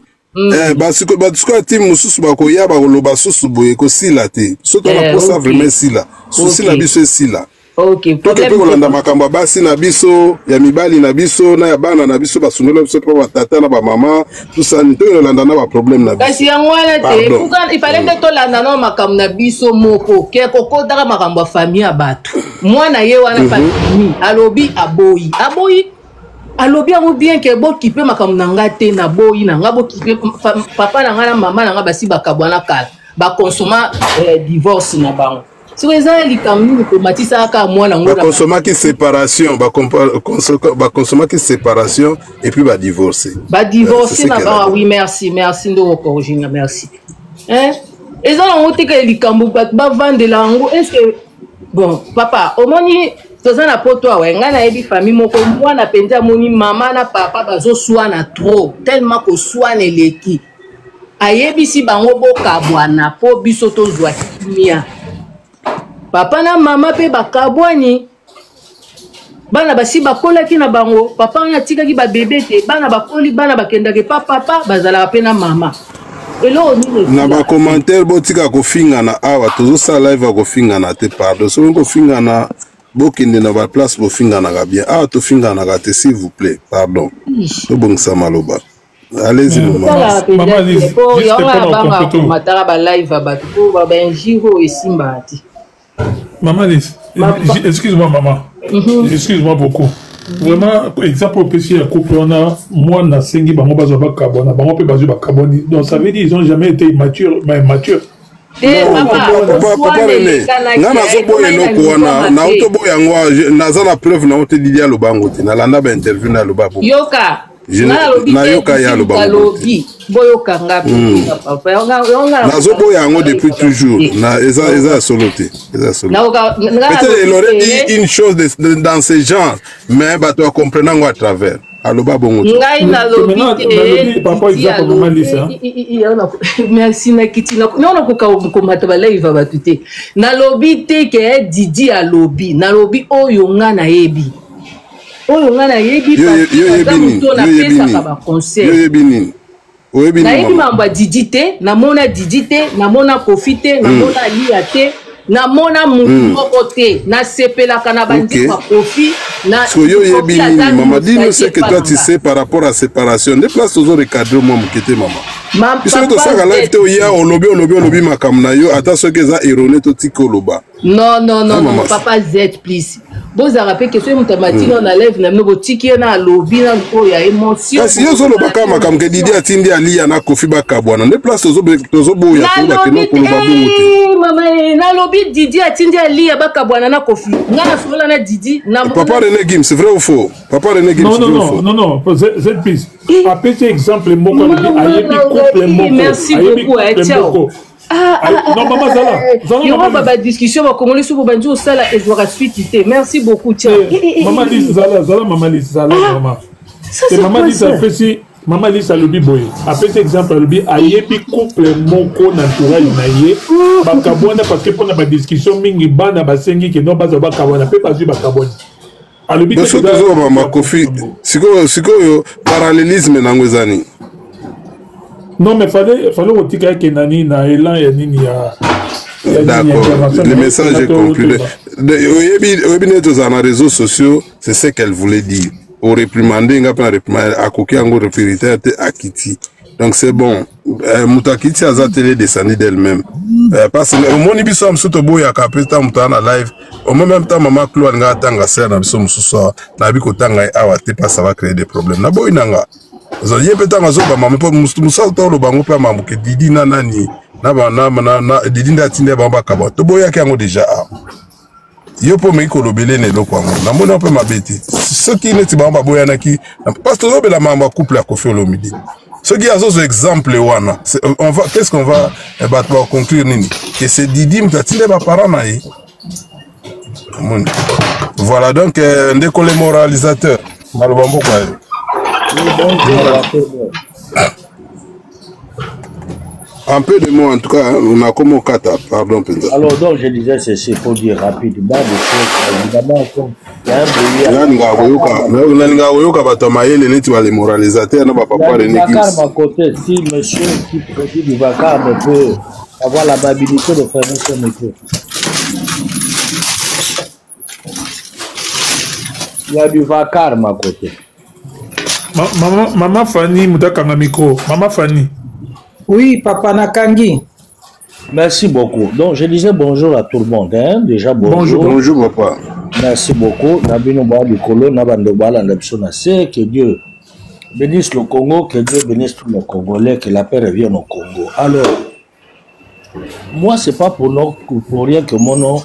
Basiko batsko team mususu bakoya bakoloba susu boye ko sila te. Soto na posa vraiment sila. Susi na biso sila. Ok, problème kolanda makambo basi na biso ya mibali na biso na ya bana na biso basunola biso pa batata na ba mama tout ça nto yolanda na ba problème na biso. Kasi yangwana te kuka il fallait que tolanda na makambo na biso moko ke kokota makambo famille ya batu. Mwana ye wana famille alobi aboyi. Alobi yango bien ke bo kipe makambo na ngate na boyi na ngabo kipe papa na ngana mama na ngaba si bakabwana kala. Ba consommer divorce na bango. Si vous avez les camions, vous matissez à moi, on va consommer qui séparation, va consommer qui séparation et puis va divorcer. Va divorcer, oui, merci, merci de corriger, merci. Hein? Et ça, on dit que les camions va vendre de l'ango. Est-ce que bon, papa, au moins toza na poto ouais, nga na ebi famille moko mwana penza moni mama na papa bazo soana trop, tellement ko soane leki. Ayebi si bango boka bwana po biso to zwa kimia. Papa na mama pe bakabwani bana basi bakola ki na bango papa na tika ki ba bébé te bana bakoli bana bakenda ke papa bazala pe na mama elo ni na ba commentaire botika ko finga na awa tozo sa live ko finga na te pardon so ko finga na bokende na ba place bo finga na bien awa to finga na te s'il vous plaît pardon to bongsa maloba allez-y maman Lise pour yo ba matara ba live ba to ba benjiro esimba ati. Maman Lise, excuse-moi maman, excuse-moi beaucoup. Vraiment, exemple au PC, couple, on a moi na sengi bango bazo ba kabona, bango pe bazo ba kaboni. Donc ça veut dire ils ont jamais été immatures, mais matures. Papa René, nga nazo boye noko wana na auto boye ngwa naza na preuve na auto Didier Lobango te na landa ba interview na Lobabo. Yoka. Na yoka ya Lobango. Boyoka ngapi papa nazo boya yango depuis toujours na eza solo te eza solo peut-être il aurait dit une chose dans ce genre mais ba to comprendre à travers aloba bongo ngai na lobi papa exemple maman Lise merci na kitina non ko mata ba live ba tuté na lobi te ke Didi a lobi na lobi oyo nga na yebi oyo nga na yebi pa muto na pesa ka ba conseil yo yebi nayebi mambo Didi te namona Didi te namona Kofi te namona Lia te namona mutu moko te nasepelaka na bandi kwa Kofi na yo yebi maman dis-nous ce que toi tu sais par rapport à séparation des places aux recadrer moi mukete maman puisque to saka live te oya olobi makamna yo ata soki eza erroné to tikoloba non papa Z please boza rappel que ce mutamati on enlève na no tiki na lobby na ko ya émotion kasi yo zo loba kama kam ke Didi atindi Alia na Kofi bakabwana ne place tozo boya ko ba keno ko loba bongo mama na lobby Didi atindi Alia bakabwana na Kofi nga na sola na Didi na papa René Gim c'est vrai ou faux papa René Gim non Z please a petit exemple moko ayebi couple moko merci beaucoup ciao non maman Zala il y aura pas discussion va comment les sous banjo ça là et doit suite merci beaucoup ciao maman Lise Zala maman Lise Zala maman c'est maman Lise apprécie Maman Lisa alobi boye. Après cet exemple alobi ayebi couple moko na entourage na ye. Bakabona parce que pour na discussion mingi bana basengi ke no baza bakabona pe pas bakabona. Alobi te so mama Kofi siko parallélisme nango ezani. Non mais fallait otika ke nani na élan ya nini ya. D'accord, le message est conclu. Oyebi neto za na réseaux sociaux, c'est ce qu'elle voulait dire. Au réprimander, nga pas réprimander, à coquer en gros référitaire à Kitty. Donc c'est bon. Moutakiti a zatélé descendu d'elle-même. Parce que au moins ibiso amsuto boya kapeta mutana live. Au même temps maman Claude nga tanga ser na biso mususo na biko tanga awa te pas ça va créer des problèmes. Na boy nanga. Zo yepeta ngazo ba maman po musa to lo bango pe mamuke Didi na nani na Didi ndatinde ba ba kaba. To boya ki ngo déjà yo po meiko lobele ne loko ngo na mona pe mabeti ce qui ne tiba ba boya naki parce que lobela mamba couple à Kofi Olomide ce qui a ce exemple wana on va qu'est-ce qu'on va conclure nini que c'est Didi mtatinde ba parents na ye voilà donc ndeko les moralisateurs malobambo kwa un peu de mots en tout cas, on a comme au kata, pardon. Alors donc je disais ceci pour dire rapidement des choses, évidemment comme il y a un bruit. Les moralisateurs, non pas pas les Vacar à côté, si monsieur qui produit du Vacar peut avoir l'amabilité de faire son métier. Il y a du Vacar à côté. Maman Fanny, Moutakanga micro. Maman Fanny. Oui, Papa Nakangi. Merci beaucoup. Donc, je disais bonjour à tout le monde. Hein? Déjà, bonjour. Bonjour, papa. Merci beaucoup. Que Dieu bénisse le Congo, que Dieu bénisse tous les Congolais, que la paix revienne au Congo. Alors, moi, c'est pas pour rien que mon nom,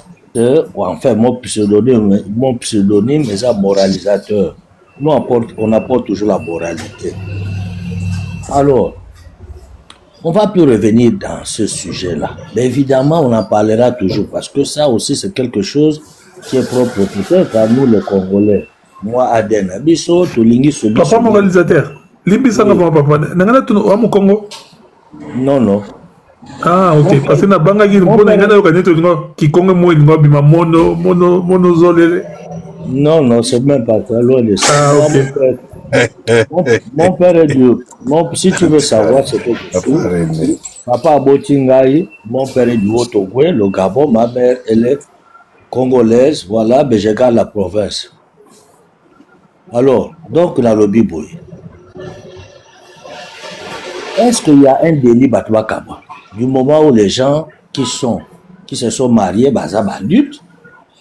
enfin, mon pseudonyme est un moralisateur. Nous, on apporte toujours la moralité. Alors, on va plus revenir dans ce sujet-là. Mais évidemment, on en parlera toujours parce que ça aussi, c'est quelque chose qui est propre peut-être à nous, les Congolais. Moi, Aden, Abisso, Tolingi, celui. Papa moralisateur. Libisa na papa. Nangana tu au Congo? Non, non. Ah, ok. Parce que na banga qui bon nangana okaneto qui Congo mo ngo bima mono zolele. Non, non, c'est même pas ça. Loin de ça. Ah, ok. Mon père est dur. Si tu veux savoir ce que je suis, papa Botingaï, mon père est du Haut-Togo, le Gabon, ma mère, elle est congolaise, voilà, mais je garde la province. Alors, donc, dans le Biboui, est-ce qu'il y a un délit Batouakaba? Du moment où les gens qui se sont mariés, bazab adultes,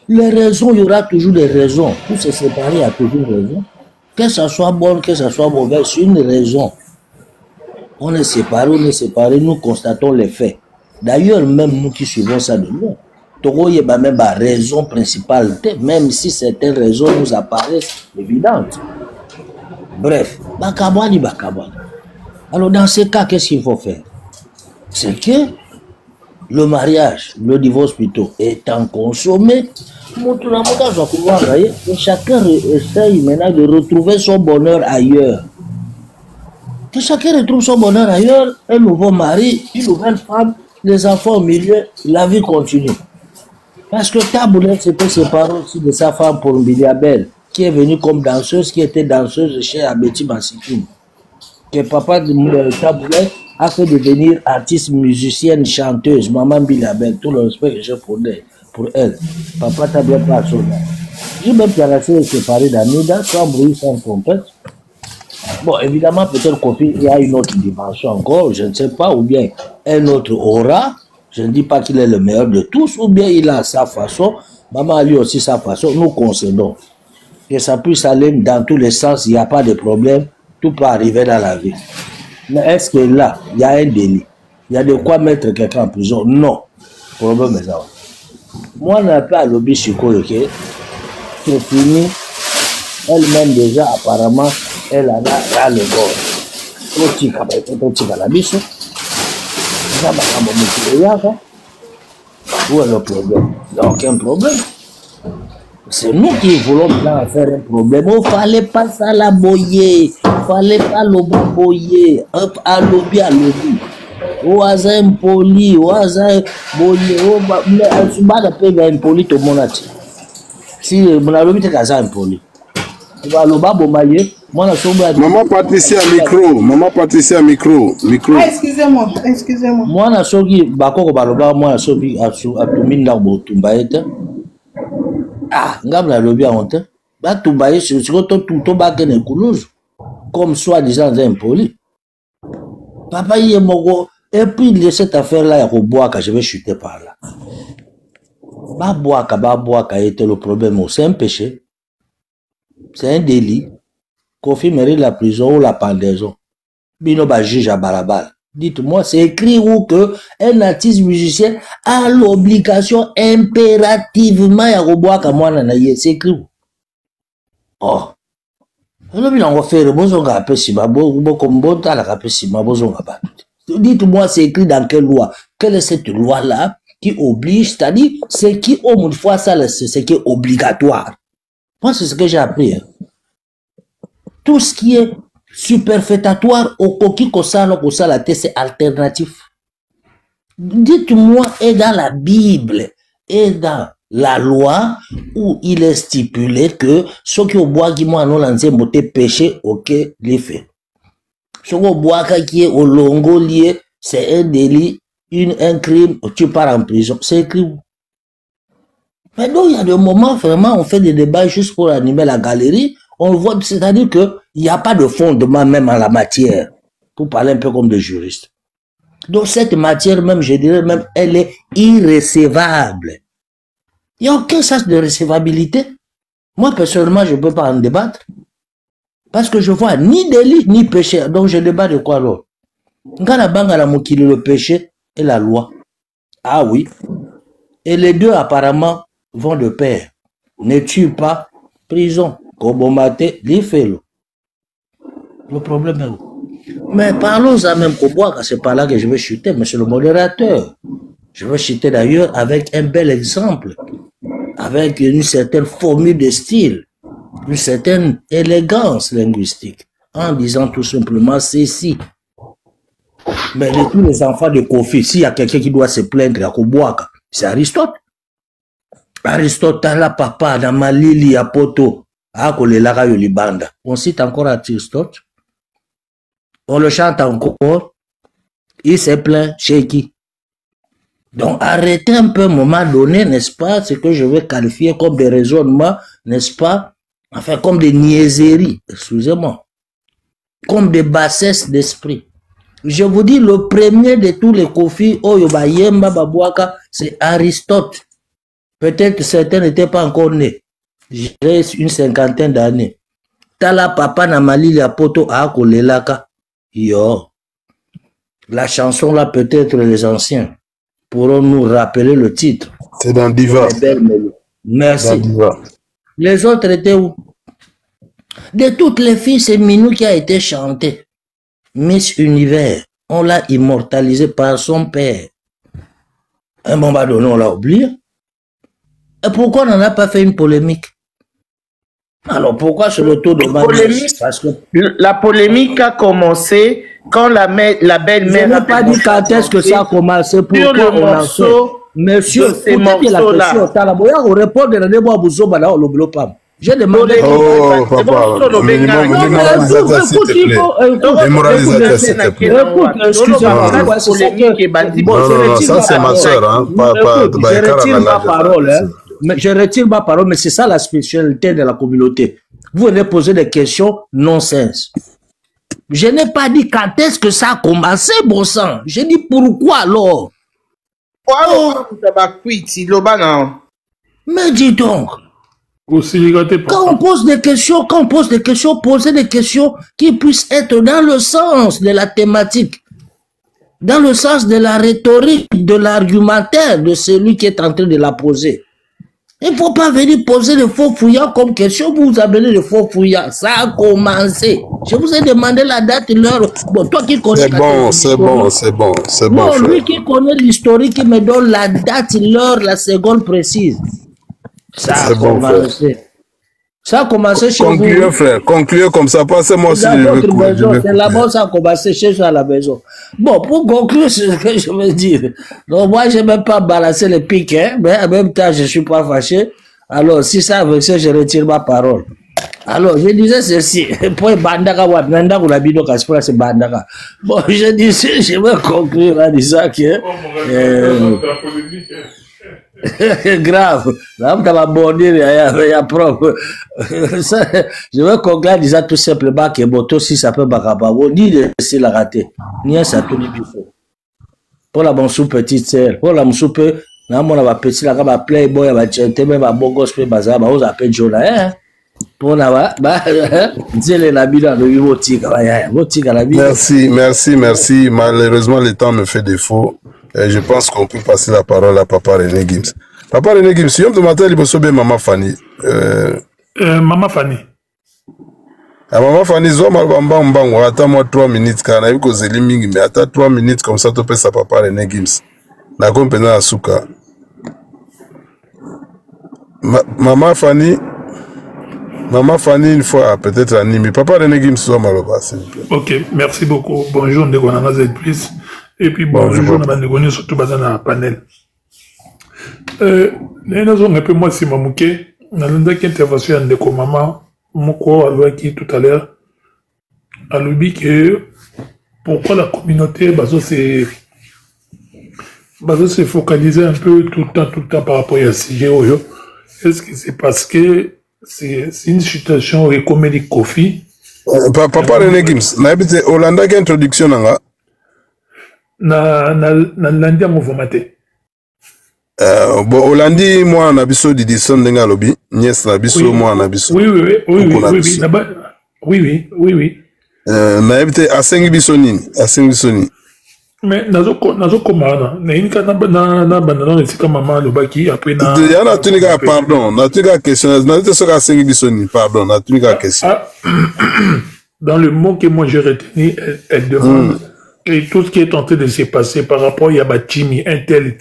les raisons, il y aura toujours des raisons. Pour se séparer, il y a toujours des raisons. Que ça soit bon, que ça soit mauvais, c'est une raison. On est séparés, nous constatons les faits. D'ailleurs, même nous qui suivons ça de loin, Togo y a même la raison principale, même si certaines raisons nous apparaissent évidentes. Bref, Bakabani. Alors dans ce cas, qu'est-ce qu'il faut faire? C'est que le mariage, le divorce plutôt, étant consommé, chacun essaye maintenant de retrouver son bonheur ailleurs. Que chacun retrouve son bonheur ailleurs, un nouveau mari, une nouvelle femme, les enfants au milieu, la vie continue. Parce que Taboulette s'était séparé aussi de sa femme pour Mbiliabel, qui est venue comme danseuse, qui était danseuse chez Abeti Massikim. Que papa de Taboulette a fait devenir artiste, musicienne, chanteuse, maman Mbiliabel, tout le respect que j'ai pour elle. Papa Taboulette pas son nom. J'ai même placé séparé d'Amida, sans bruit, sans trompette. Bon, évidemment, peut-être qu'il y a une autre dimension encore, je ne sais pas, ou bien un autre aura. Je ne dis pas qu'il est le meilleur de tous, ou bien il a sa façon. Maman a lui aussi sa façon. Nous concédons que ça puisse aller dans tous les sens, il n'y a pas de problème, tout peut arriver dans la vie. Mais est-ce que là, il y a un délit? Il y a de quoi mettre quelqu'un en prison? Non. Le problème est ça. Moi, on n'a pas à lobby Chico, ok? C'est fini. Elle-même déjà, apparemment, elle en a ras le bord. Où est le problème? Il n'y a aucun problème. C'est nous qui voulons bien faire un problème. Il ne fallait pas ça la boyer. fallait pas loba boyer. À lobby. Au hasard impoli, au hasard boyer. Mais Alsubada peut être impoli tout le monde. Si mon lobby est casa impoli. Loba bomaye. Maman Patricia micro. Ah, excusez-moi. Moi na soki bakoko baloba moi na soki atuminda botumba ete. Ah, ngabla lobi a honte. Ba tumba sur tout bakene kuluzu. Comme soi-disant impoli. Papa y est mogo. Et puis de cette affaire-là, il y a boaka, je vais chuter par là. Ba boaka était le problème. C'est un péché. C'est un délit. Confirmerait la prison ou la pendaison. Bino ba juge à balabal. Dites-moi, c'est écrit où que un artiste musicien a l'obligation impérativement à boaka moi nanaye. C'est écrit où? Oh. Dites-moi, c'est écrit dans quelle loi? Quelle est cette loi-là qui oblige, c'est-à-dire, c'est qui au moins fois ça, c'est ce qui est obligatoire. Moi, c'est ce que j'ai appris. Hein. Tout ce qui est superfétatoire au coquille qu'on la tête, c'est alternatif. Dites-moi, et dans la Bible, et dans la loi, où il est stipulé que ceux qui ont bois qui m'ont lancé monter péché, ok, les faits. Ceux qui ont bois qui est au longo lié, c'est un délit, un crime, tu pars en prison. C'est écrit où? Mais donc, il y a des moments, vraiment, on fait des débats juste pour animer la galerie. On voit, c'est-à-dire qu'il n'y a pas de fondement même en la matière, pour parler un peu comme des juristes. Donc, cette matière même, je dirais même, elle est irrécevable. Il n'y a aucun sens de recevabilité. Moi, personnellement, je ne peux pas en débattre. Parce que je vois ni délit, ni péché. Donc, je débat de quoi alors? Le péché et la loi. Ah oui. Et les deux, apparemment, vont de pair. Ne tue pas, prison. Kobomate, l'ifelo. Le problème est où? Mais parlons-en même Koboaka, c'est pas là que je vais chuter, monsieur le modérateur. Je vais chuter d'ailleurs avec un bel exemple, avec une certaine formule de style, une certaine élégance linguistique, en disant tout simplement ceci. Mais de tous les enfants de Kofi, s'il y a quelqu'un qui doit se plaindre à Koboaka, c'est Aristote. Aristote, la papa, dans Malili, à Poto, à Kolelaka Yolibanda. On cite encore Aristote. On le chante encore. Il s'est plaint chez qui? Donc, arrêtez un peu, à un moment donné, n'est-ce pas, ce que je vais qualifier comme des raisonnements, n'est-ce pas, enfin, comme des niaiseries, excusez-moi, comme des bassesses d'esprit. Je vous dis, le premier de tous les Kofi, Oyoba Yemba Babouaka, c'est Aristote. Peut-être certains n'étaient pas encore nés. J'ai une cinquantaine d'années. Tala papa na Mali la poto a kolelaka. Yo. La chanson là, peut-être les anciens pourront nous rappeler le titre. C'est dans Diva. Merci. Dans Diva. Les autres étaient où? De toutes les filles, c'est Minou qui a été chanté. Miss Univers. On l'a immortalisé par son père. Un moment donné, on l'a oublié. Et pourquoi on n'en a pas fait une polémique? Alors pourquoi sur le taux de polémique? Parce que la polémique a commencé quand la belle-mère. Je n'ai pas dit quand est-ce que ça a commencé. Pourquoi on a fait? Monsieur, écoutez la question. Talaboya, on répond de la débat à Bouzoba là, on l'oublie pas. J'ai demandé. Oh, papa, démoralisateur, s'il te plaît. Non, ça c'est ma soeur, hein. Je retire ma parole, mais c'est ça la spécialité de la communauté. Vous venez poser des questions non-sens. Je n'ai pas dit quand est-ce que ça a commencé, bon sang. J'ai dit pourquoi alors. Mais dis donc. Quand on pose des questions, posez des questions qui puissent être dans le sens de la thématique, dans le sens de la rhétorique, de l'argumentaire de celui qui est en train de la poser. Il ne faut pas venir poser de faux fouillards comme question, vous amenez de faux fouillards. Ça a commencé. Je vous ai demandé la date, l'heure. Bon, toi qui connais... C'est bon. Non, lui qui connaît l'historique, qui me donne la date, l'heure, la seconde précise. Ça a commencé. Ça a commencé chez vous. Concluez, frère. Concluez comme ça. Passez-moi aussi. C'est là-bas ça a commencé chez vous à la maison. Bon, pour conclure, c'est ce que je veux dire. Donc, moi, je n'ai même pas balancé les pics, hein, mais en même temps, je ne suis pas fâché. Alors, si ça veut ça, je retire ma parole. Alors, je disais ceci. Pour Bandaka, c'est Bandaka. Bon, je disais, je vais conclure en disant que. Grave. Là, on va bondir, il y a propre. Je vais conclure en disant tout simplement que Boto, si ça peut Bakababo, ni de laisser la rater, ni ça tout ni bifo. Pour la bonne sous petite sœur, pour la soupe, là, mon va petit, là, va playboy, va chanter, même va bon gospel, bazar, va vous appeler Jonah, hein. Pour la Merci. Malheureusement, le temps me fait défaut. Et je pense qu'on peut passer la parole à Papa René Gims. Papa René Gims, si on te matin, il faut bien Maman Fanny. Maman Fanny. Maman Fanny, attends-moi 3 minutes, car on a vu que c'est liming, mais attends 3 minutes comme ça, tu peux ça Papa René Gims. La compagnie à Souka. Maman Fanny, une fois, peut-être animé. Papa René Gims, soit Maloba, s'il vous plaît. Ok, merci beaucoup. Bonjour, Ndegonana Z+. Et puis, bonjour, Ndegonana, surtout dans le panel. Nous avons un peu moi, c'est Mamouké. Nous avons une intervention de Maman, Moko, Alouaki, tout à l'heure. Aloubi, que pourquoi la communauté, se focaliser un peu tout le temps par rapport à ce sujet. Est-ce que c'est parce que c'est une situation comme les Kofi. Papa René Gims, n'habite Hollanda qui introduction nanga. Na Landia mouvemate. Bon Hollandi moi na biso di son denga lobby, nièce na biso moi na biso. Oui. N'habite asengi biso nini? Mais nazo komana na inka na banana esika mama lobaki après na na tunika pardon na tunika question na te soka sengi bisoni pardon na tunika question dans le mot que moi j'ai retenu elle demande et tout ce qui est en train de se passer par rapport il y a ba team un tel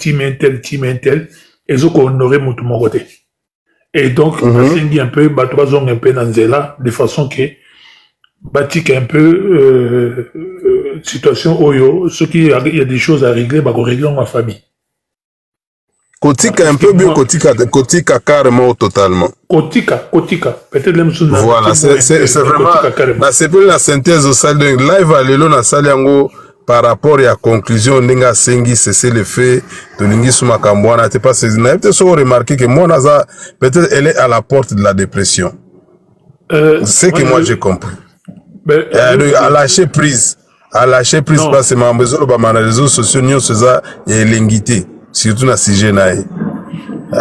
et ont honoré mon côté et donc sengi un peu ba trois ans un peu dans zela de façon que batik un peu situation oyo ce qui il y a des choses à régler bah qu'on règle en ma famille kotika un peu bien kotika carrément totalement kotika peut-être même sous voilà c'est vraiment c'est pour la synthèse au salle de live à lelo na salle yango par rapport à la conclusion n'enga sengi c'est le fait de ningi suma kambwana t'es pas saisi n'a peut-être remarqué que moi naza peut-être elle est à la porte de la dépression c'est que moi j'ai compris à lâcher prise parce que ma maison les réseaux sociaux n'y a et l'ingité surtout dans ce sujet là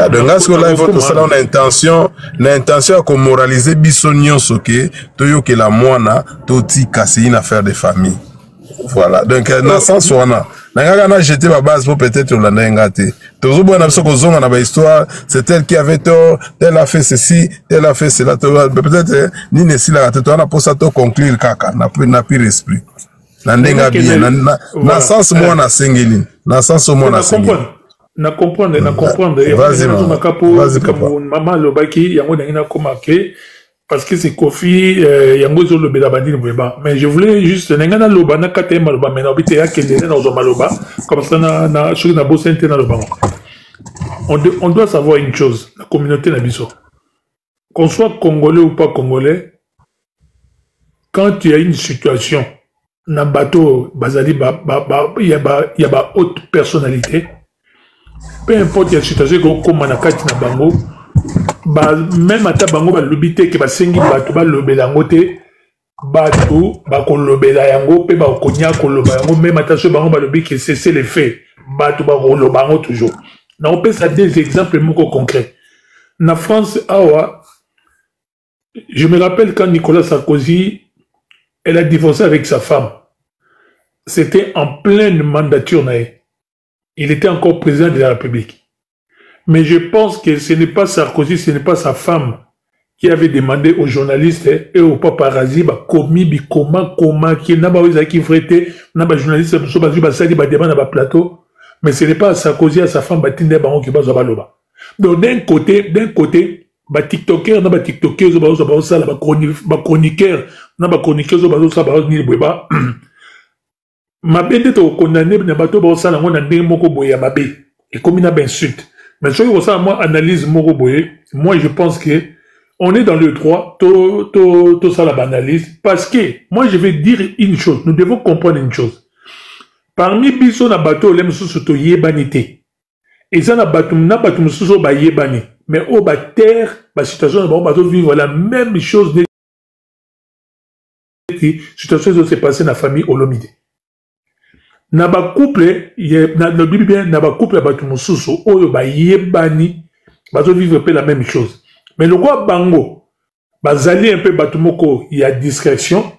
donc là ce que là il faut tout ça on a intention à moraliser bisognon soké toyo que la moana toti casser une affaire de famille voilà donc dans sens on a n'a jeté ma base pour peut-être on l'a engagé toujours bon on ko zonga na ba histoire c'est elle qui avait tort elle a fait ceci elle a fait cela peut-être ni ne si la tête on a pour ça to conclure kaka n'a plus esprit na ndenga bien na sens moi na sengeli na sens moi na sengeli na comprendre vas-y papa maman lobaki yango ndangina komake parce que c'est Kofi yango zo lobela bandini beba mais je voulais juste ngana loba na kate maloba mais na obité ya kende na zo maloba comme ça na sur na bosente na loba on doit savoir une chose la communauté na biso qu'on soit congolais ou pas congolais quand tu as une situation na bateau bazali il y a haute personnalité peu importe la situation comme na kati na bango même ata bango ba lobité que ba sengi bato ba lobela ngote bato ba ko lobela yango pe ba konya ko loba yango même ata so bango ba lobi que c'est les faits bato ba ko loba yango toujours na on peut ça des exemples moko concrets na France awa je me rappelle quand Nicolas Sarkozy elle a divorcé avec sa femme. C'était en pleine mandature. Il était encore président de la République. Mais je pense que ce n'est pas Sarkozy, ce n'est pas sa femme qui avait demandé aux journalistes et aux paparazzi, comment, qui n'a pas qui frétait, n'a pas journaliste, plateau. Mais ce n'est pas Sarkozy à sa femme, qui va. Donc d'un côté, ba tiktoker na ba tiktokers ba ça ba chroniqueur na ba chroniqueurs ba ça ba ni boyeba ma bende to condamné na bato ba ça na ngona ndenge moko boya mabe et comme na ben insulte mais ce que ça moi analyse moko boye moi je pense que on est dans le droit tout ça la banalise parce que moi je vais dire une chose nous devons comprendre une chose parmi biso na bato le mususu to yebanité et ça na bato mususu ba yebani mais au ba terre ba situation ba bato vivre la même chose de situation qui s'est passée dans la famille Olomide na ba couple na bibi bien na ba couple bato mususu oyo ba yebani bato vivre peu la même chose mais le roi bango bazali un peu bato moko il y a discrétion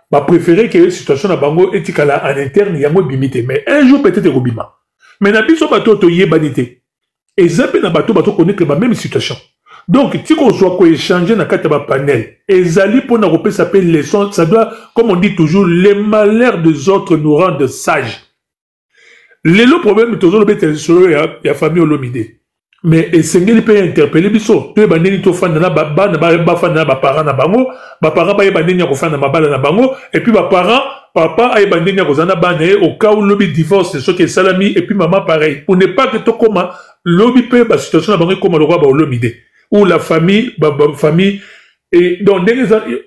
ba préférer que la situation na bango etikala en interne yango bimité mais un jour peut-être robima mais na biso bato to yebanité et zape na bato connaître la même situation donc si on soit ko échanger na kata ba panel ezali pour na repérer ça s'appelle leçon ça doit comme on dit toujours les malheurs des autres nous rendent sages le problème toujours le bête sur ya famille Olomide mais esengeli peut interpeller biso to ba neni to fanda na ba na fanda na ba parents na bango ba parents ba yeba neni ko fanda mabala na bango et puis ba parents papa ayeba neni ko zana ba na au cas où lobi divorce ce qui est salami et puis maman pareil pour ne pas que to koma lobi peut ba situation na bango comme le roi ba Olomide ou la famille famille et donc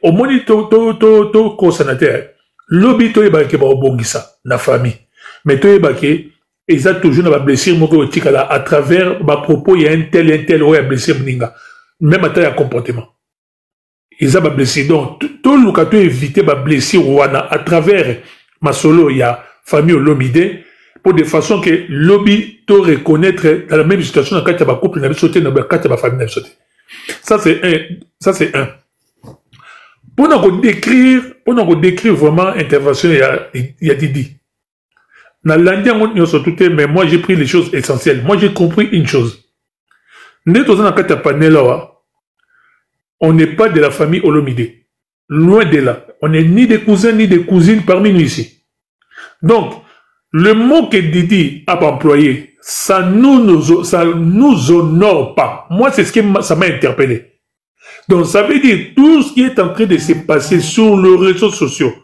au moni to consanateur lobi to yeba ke ba obongisa na famille mais to yeba ke et ça toujours na ba blessure moko otikala à travers ba propos il y a un tel ou a blessé mninga même à taille comportement et ça ba blessure donc tout le cas to éviter ba blessure wana à travers ma solo il y a famille Olomide pour de façon que lobby to reconnaître dans la même situation dans quatre ba couple na sauté na ba quatre ba famille na sauté ça c'est un pour nous décrire vraiment intervention il y a Didi na lundi mais moi j'ai pris les choses essentielles moi j'ai compris une chose on n'est pas de la famille Olomide loin de là on n'est ni des cousins ni des cousines parmi nous ici donc le mot que Didi a employé ça nous honore pas moi c'est ce que ça m'a interpellé donc ça veut dire tout ce qui est en train de se passer sur les réseaux sociaux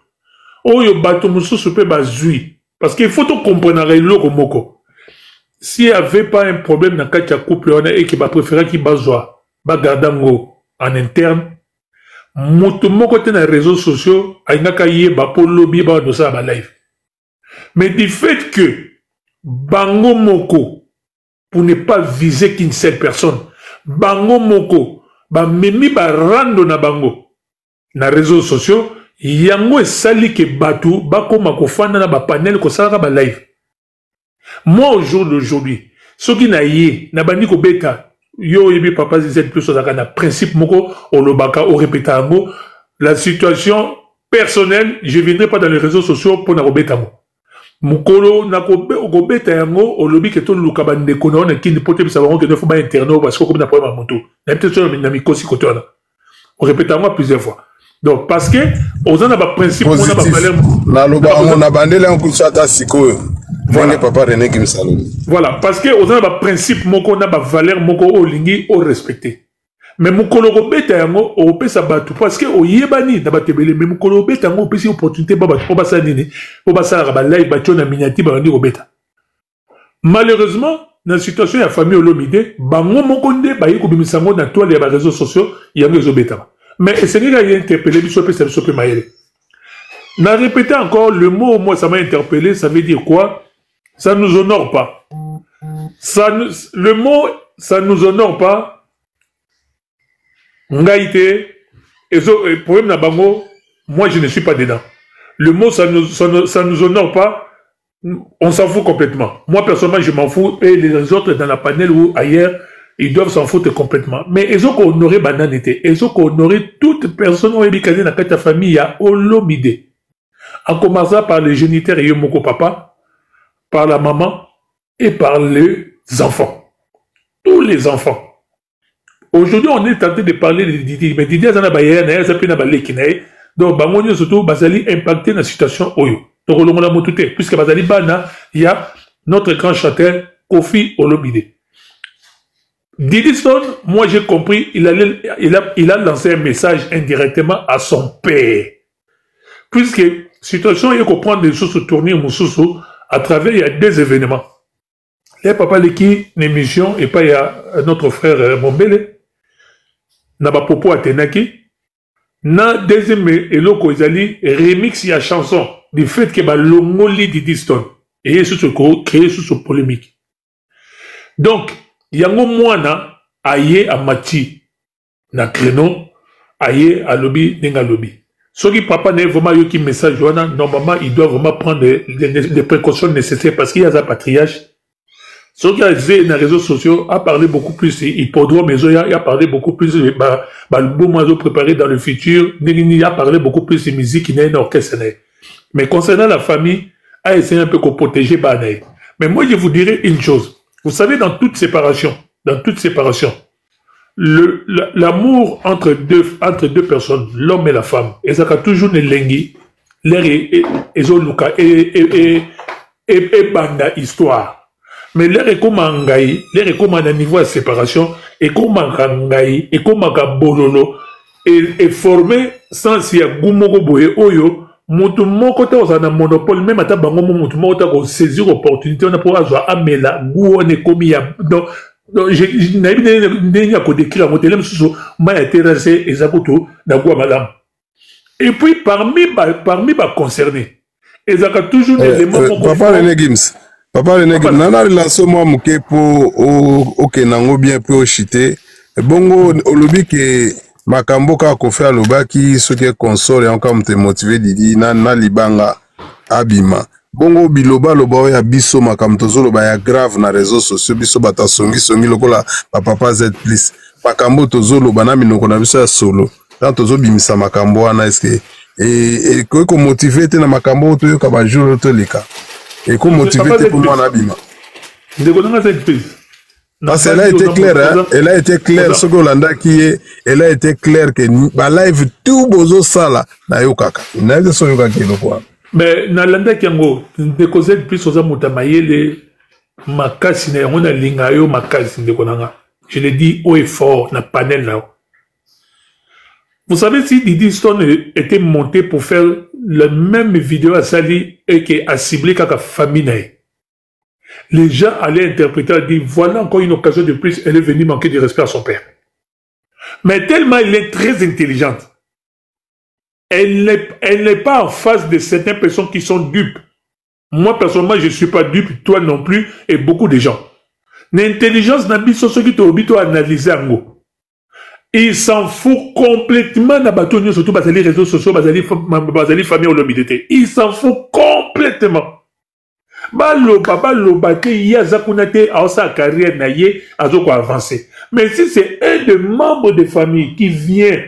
oyo bato mususu pe bazui parce qu'il faut comprendre le moko s'il n'y avait pas un problème dans le couple et qu'il va préférer qu'il va garder en interne moto moko te na réseaux sociaux ainaka yeba po lobby ba do ça ba live mais du fait que bango moko pour ne pas viser qu'une seule personne bango moko ba memi ba rando na bango na réseaux sociaux yango esali ke batu bakoma kofanda na ba panel ko sala ba live moi au jour d'aujourd'hui soki na ye na bandi ko beta yo yebi papa Z plus ozaka na principe moko olobaka o répéta ngo la situation personnelle je viendrai pas dans les réseaux sociaux pour na robeta ngo mukolo na ko beta yango olobi ke to luka bande ko na kindi pote bisa bango ke ne faut pas interno parce que comme na problème moto na peut-être sur na mikosi ko tona on répéta ngo plusieurs fois donc parce que aux a ba principe on a ba valeur la loba on a bandé en kuchata siko voilà papa René Kimsalo voilà parce que aux a ba principe moko na ba valeur moko o lingi o respecter mais mukolo ko beta yango o pesa batu parce que o yebani na batebele mais mukolo beta yango pesi opportunité ba batu ba sa nini o ba sa ba live ba chona minyati ba ndi ko beta malheureusement dans la situation ya famille Olomide bango moko nde ba yiko bimisango na toile ya ba réseaux sociaux yango zo beta mais c'est qu'il y a interpellé biso pe ça peut maïle n'a répété encore le mot moi ça m'a interpellé ça veut dire quoi ça nous honore pas le mot ça nous honore pas ngaïté et problème na bango moi je ne suis pas dedans le mot ça nous honore pas on s'en fout complètement moi personnellement je m'en fous et les autres dans la panel ou ailleurs ils doivent s'en foutre complètement. Mais ils ont honoré bananité. Ils ont honoré toute personne qui est dans la famille à Olomide. En commençant par les géniteurs et Yomoko Papa, par la maman et par les enfants. Tous les enfants. Aujourd'hui, on est tenté de parler de Didi. Mais Didi, ça n'a pas été donc, Bangonio surtout, Bazali impacté dans la situation Oyo. Donc, on l'a motuté. Puisque Bazali Bana, il y a notre grand chanteur, Kofi Olomide. Diddy Stone, moi j'ai compris, il a lancé un message indirectement à son père. Puisque, situation, il faut prendre des choses tourner à travers, il y a deux événements. Les papa qui une émission, et pas il y a notre frère Mombele, n'a pas popo à Tenaki, na deuxième eloko izali remix ya chanson du fait que ba longoli Diddy Stone et ce créé sous ce polémique. Donc yango mwana aye amati na créneau aye à lobby nenga lobby. Ce qui papa n'est vraiment yoki message wana normalement il doit vraiment prendre des précautions nécessaires parce qu'il y a un patriarche. Ce qui a été dans les réseaux sociaux a parlé beaucoup plus, Hippodrome, il a parlé beaucoup plus, l'album a préparé dans le futur, il a parlé beaucoup plus de musique qui n'est un orchestre. Mais concernant la famille, a essayé un peu de protéger Banaï. Mais moi, je vous dirais une chose. Vous savez, dans toute séparation, l'amour entre deux personnes, l'homme et la femme, et ça a toujours une lengi, l'air et banda histoire. Mais l'air est comme un niveau de séparation, et comme un gaï, et comme un bololo, et formé sans si y a goumoko boye oyo, mutu moko te osana monopole, même ata bango mutu moko te ko saisir opportunité, on a pour avoir amela, gou on est comme il y a, donc, je n'ai pas de décrire, mon téléphone, m'a intéressé, et ça coûte, d'agua madame. Et puis, parmi les concernés, et ça a toujours des éléments. Papa René Gims. Papa René, nana relance moi muke po ok nango bien po chité. Bongo olobi ke makambo ka ko faire lobaki ce qui est console et encore me motiver Didi na libanga abima. Bongo biloba loba ya biso makamto zo loba ya grave na réseaux sociaux biso bata songi lokola papa Z plus. Makambo tozo loba na minoko na biso ya solo. Tant tozo bimisa makambo wana eske et ko motiver te na makambo to yo ka ba jour to leka. Et comment motiver pour moi Nabima? Parce qu'elle a été claire, hein? Elle a été claire, ce que l'on qui est, elle a été claire que bah live tout bozo sala na yokaka. Na yoko so yokaka kilo quoi. Mais na landa kiango, de causer plus aux amutamayele makasi na yona lingayo makasi ndekonanga. Je l'ai dit haut et fort na panel là. Vous savez si Diddy Stone était monté pour faire la même vidéo à Sali et qui a ciblé la famille, les gens allaient interpréter et dire voilà encore une occasion de plus, elle est venue manquer de respect à son père. Mais tellement elle est très intelligente, elle n'est pas en face de certaines personnes qui sont dupes. Moi personnellement je ne suis pas dupe, toi non plus et beaucoup de gens. L'intelligence n'a pas ce qui t'a analysé en gros. Il s'en fout complètement na bateau, surtout les réseaux sociaux, les familles au lobby. Il s'en fout complètement. Il y a Zakunate à sa carrière naïe à avancer. Mais si c'est un des membres de famille qui vient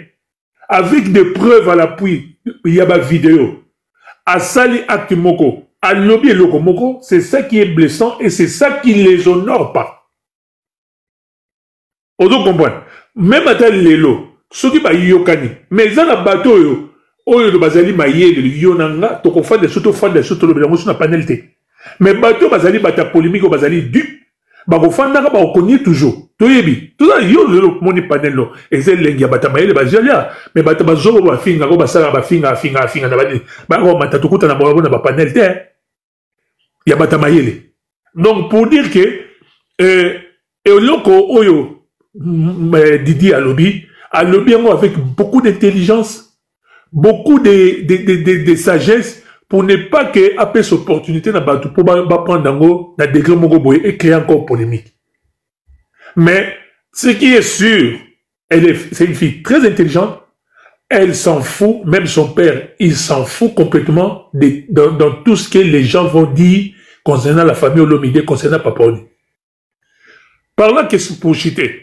avec des preuves à l'appui, il y a ma vidéo, à Sali Akimoko, à lobby et Lokomoko, c'est ça qui est blessant et c'est ça qui les honore pas. On doit comprendre. Même à tel lelo, ceux qui ba yokani, mais ils ont un bateau yo, oyo le bazali maye le yonanga, toko fan de soto le belango sur la panelité. Mais bateau bazali bata polémique bazali du, ba ko fan naka ba ko connaît toujours. Toyebi, tout ça yo le moni panel lo, et c'est lengi bata maye le bazalia, mais bata bazo ba finga ko basala ba finga na bani, ba ko matatukuta na bo na ba panelité. Ya bata maye. Donc pour dire que et loko oyo Didi à lobby avec beaucoup d'intelligence, beaucoup de sagesse pour ne pas que après cette opportunité na batu pour prendre dango na degré moko boye et créer encore polémique. Mais ce qui est sûr, c'est une fille très intelligente, elle s'en fout, même son père, il s'en fout complètement dans tout ce que les gens vont dire concernant la famille Olomide, concernant Papa Oli. Par là, qu'est-ce pour chiter?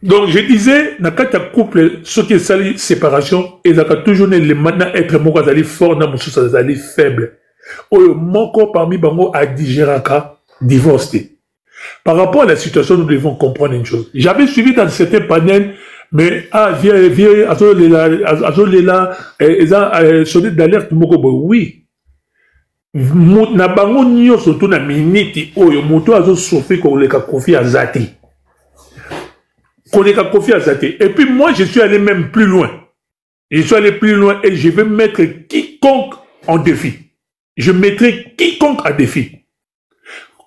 Donc, je disais, dans le couple, ce qui est sali séparation, il y a toujours les maintenant être fort, dans mon faible. Mon corps parmi bango a digéré divorcé. Par rapport à la situation, nous devons comprendre une chose. J'avais suivi dans certains panels, mais viens, azolela, sonné d'alerte mokobo. Oui. Na bango nyo surtout na miniti oyo moto azo souffrir ko leka confier à Zati. Koneka Kofi Azate. Et puis moi, je suis allé même plus loin. Je suis allé plus loin et je vais mettre quiconque en défi. Je mettrai quiconque à défi.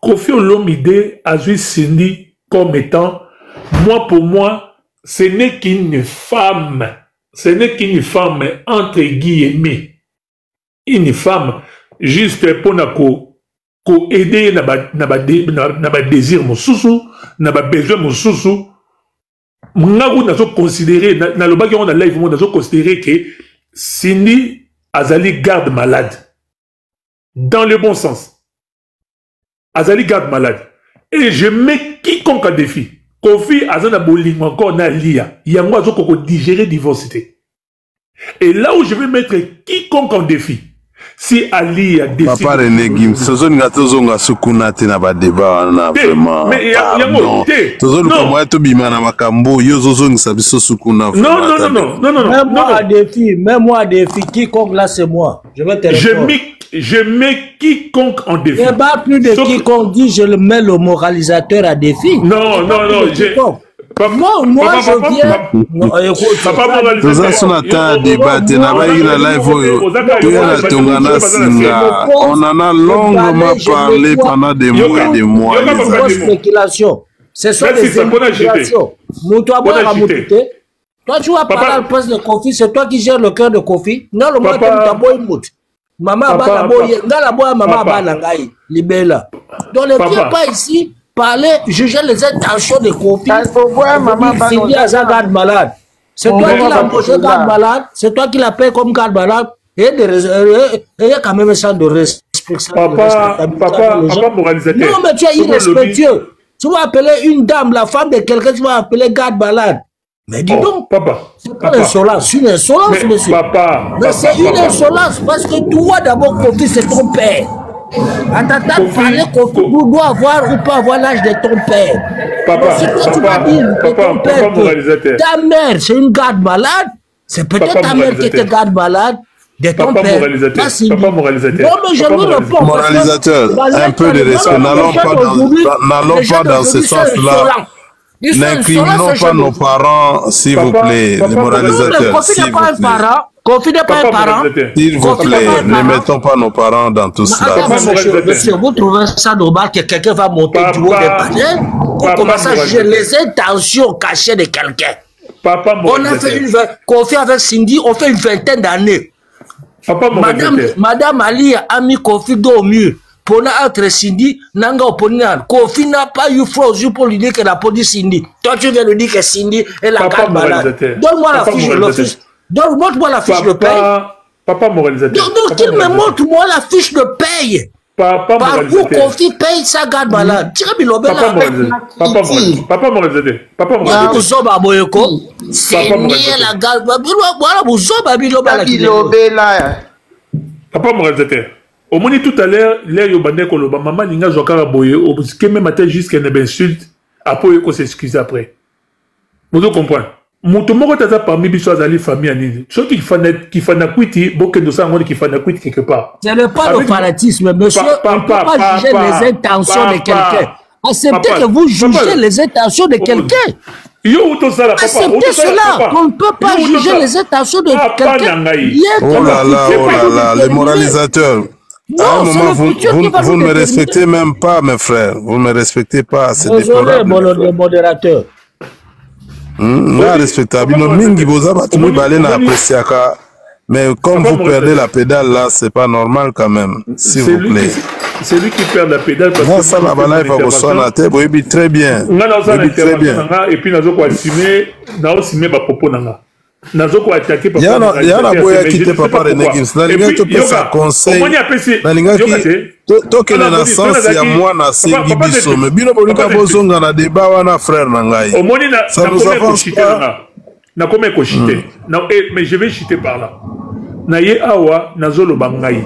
Kofi Olomide a vu Cindy comme étant, moi pour moi, ce n'est qu'une femme. Ce n'est qu'une femme, entre guillemets. Une femme, juste pour aider na désir mosusu, na besoin mosusu. Nous avons considéré, dans le bagage on a live, nous avons considéré que Cindy Azali garde malade. Dans le bon sens. Azali garde malade. Et je mets quiconque à défi. Kofi Azana Boling encore na lia. Yango azo koko digérer diversité. Et là où je vais mettre quiconque en défi. Si Ali a décidé. Papa René Gim, Sozo Ngatozonga Sukunate na ba débat na vraiment. Mais yango té. Sozo Lukomoya to bima na makambo yo Sozo Ngisabiso Sukuna. Non. Même moi à défi, quiconque là c'est moi. Je vais te répondre. Je mets quiconque en défi. Il n'y a pas plus de quiconque dit je le mets le moralisateur à défi. Non. Moi, je viens. Papa on en a longuement parlé pendant des mois et des mois. Spéculation. Ce sont des spéculations. Toi, tu vas parler à la place de Kofi, c'est toi qui gères le cœur de Kofi. Non, le moi, tu as beau mout. Maman Maman libéla. Donc ne viens pas ici parler, juger les intentions de Kofi. Cindy Aza garde malade. C'est toi qui l'as embauché garde malade. C'est toi qui l'appelles comme garde malade. Et il y a quand même un sens de respect. Papa moralisateur. Non, mais tu es irrespectueux. Tu vas appeler une dame, la femme de quelqu'un, tu vas appeler garde malade. Mais dis donc, c'est pas l'insolence, c'est une insolence, monsieur. Mais c'est une insolence parce que toi d'abord, Kofi, c'est ton père. À ta table, parler Kofi, tu dois avoir ou pas avoir l'âge de ton père. Si toi, tu vas dire de ton père que ta mère, c'est une garde malade, c'est peut-être ta mère qui te garde malade. De ton père. Papa moralisateur. Non, mais je vous réponds. Moralisateur, un peu de respect. N'allons pas dans ce sens-là. N'incriminons pas nos parents, s'il vous plaît, les moralisateurs. Kofi n'est pas un parent. Kofi n'est pas un parent. S'il vous plaît, ne mettons pas nos parents dans tout cela. Monsieur, vous trouvez ça normal que quelqu'un va monter du haut des paniers pour commencer à juger les intentions cachées de quelqu'un? On a fait Kofi avec Cindy, on fait une vingtaine d'années. Madame Ali a mis Kofi au mur. Pour être Cindy, Nanga Oponian. Kofi n'a pas eu force pour lui dire qu'elle a pas dit Cindy. Toi, tu viens de dire que Cindy est la garde malade. Donne-moi la fiche de fiche. Donne-moi la fiche de paye. Papa moralisateur. Donc, qu'il me montre-moi la fiche de paye. Par où Kofi paye sa garde malade. Papa moralisateur. Papa moralisateur. C'est nier la garde. Papa moralisateur. Au moins tout à l'heure, l'air yobande koloba, maman ninga zokara boye, au même matin jusqu'à une insulte, après qu'on s'excuse après. Vous comprenez? Moutomoko tata parmi biso azali famille anini. Ceux qui fana kwiti, boke dosa ngoni qui fana kwiti quelque part. Ce n'est pas le fanatisme, monsieur. On ne peut pas juger les intentions de quelqu'un. Acceptez que vous jugez les intentions de quelqu'un. Acceptez cela. On ne peut pas juger les intentions de quelqu'un. Oh là là, les moralisateurs. À un moment, vous ne me respectez même pas, mes frères. Vous ne me respectez pas. C'est déplorable. Désolé, modérateur. Respectable. Mais comme vous perdez la pédale là, c'est pas normal quand même. S'il vous plaît. C'est lui qui perd la pédale parce que ça la balai va ressortir. Oui, très bien. Très bien. Et puis nous avons assumé, propos nanga. Il y a un boya qui te papa René Gims. Nalinga to pesa conseil. Nalinga ki to que na sens ya moi na sengi biso. Mais bino bolika bozonga na débat wana frère nangai. Ça nous avance pas. Na comme ko chiter. Mais je vais chiter par là. Na ye awa na zolo bangai.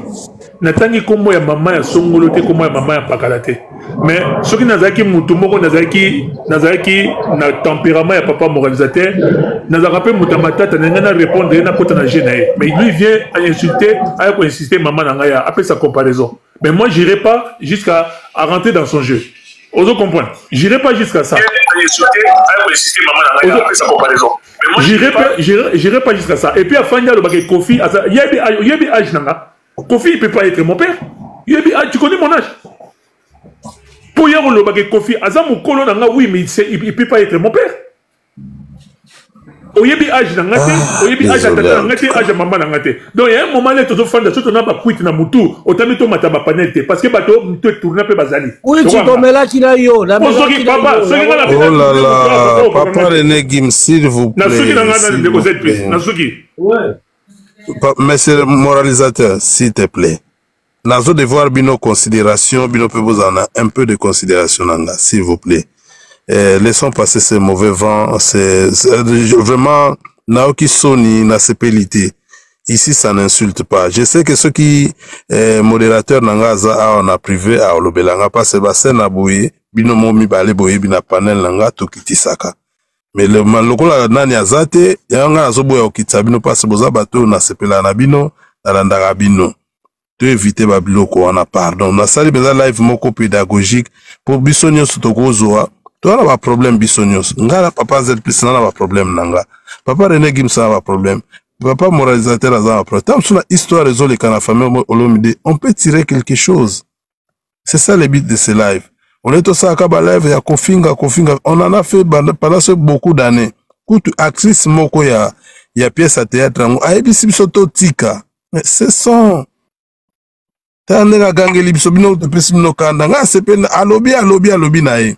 Natangi kombo ya mama ya songolo te kombo ya mama ya pakalate. Mais ce qui nazaki mutumoko nazaki na tempérament ya papa moralisateur nazaka pe mutamatata na répondre na kota na gêné. Mais lui vient à insulter, à insister maman nangaya après sa comparaison. Mais moi j'irai pas jusqu'à rentrer dans son jeu. Oso comprendre. J'irai pas jusqu'à ça. insulté, à insister maman dans sa comparaison. J'irai pas jusqu'à ça. Et puis à Fania, le baguette Kofi, il y a âge nanga. Kofi, il peut pas être mon père. Tu connais mon âge. Pour y avoir le baguette Kofi, Azam Kolo nanga, oui, mais il peut pas être mon père. Oyebi âge nangate, oyebi âge atata nangate, âge maman nangate. Donc il y a un moment là, tout fan de surtout n'a pas quitté na mutu, otami to mataba panete, parce que bateau te tourne peu bazali. Oui, tu tombes là, tu l'as yo. Oh là là, papa René Gim, s'il vous plaît. Monsieur le moralisateur, s'il te plaît. Nazo devoir bino considération, bino peut vous en a un peu de considération s'il vous plaît. Laissons passer ces mauvais vents, c'est vraiment Naoki Sony na sepelité. Ici ça n'insulte pas. Je sais que ceux qui modérateurs nangaza on a privé à olobelanga pas Sébastien Nabouye bino momi bale boye bina panel nanga to kitisaka. Mais le lokola nani azate yanga azoboya okitsa bino pas boza bato na sepela na bino na landaka bino. To éviter babiloko on a pardon. Na sali beza live moko pédagogique pour bisonyo sotokozoa. Tu as un problème bisonios. Ngala papa Z plus n'a pas problème nanga. Papa René Gim ça a un problème. Papa moralisateur a un problème. Tant sur la histoire résolue quand la famille Olomide, on peut tirer quelque chose. C'est ça le but de ce live. On est au Sakaba live, il y a Kofinga. On en a fait pendant beaucoup d'années. Quand tu actrice moko ya pièce à théâtre, aïbisi bisoto tika. C'est son. T'as gangeli bisobino te pesino kanda. Nga sepe alobi nae.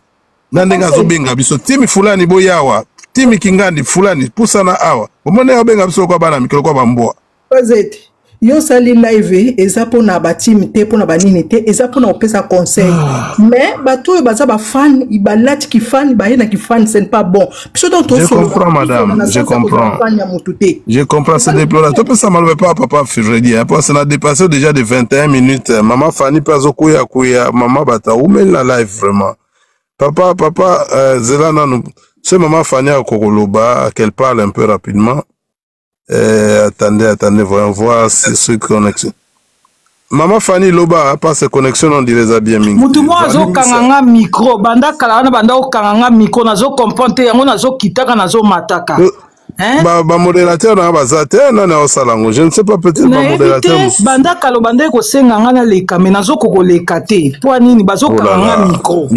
Nandenga zobenga biso timi fulani boyawa timi kingandi fulani pusana awa omone obenga biso kwa bana mikolo kwa bamboa Ozete yo sali live eza pona ba team te pona ba nini te eza pona opesa conseil mais bato baza ba fan ibalati ki fan ba yena ki fan c'est pas bon biso donc je comprends madame je comprends c'est déplorable to pesa malve pas papa Freddy hein parce qu'on a dépassé déjà de 21 minutes maman Fanny pas kuya maman bata ou la live vraiment. Papa, Zelana, ce maman Fanny à Kokoloba, qu'elle parle un peu rapidement. Attendez, voyons voir ce connexion. Maman Fanny Loba, pas cette connexion, on dirait ça bien. Moutouma zo kanganga micro, banda kalana banda o kanganga micro, nazo comprendre, yango nazo kitaka nazo mataka. Ba modérateur na bazate na na osalango, je ne sais pas peut-être ba modérateur. Banda kalo banda ko senga na leka mais nazo kokoleka te. Po nini bazo kanganga micro.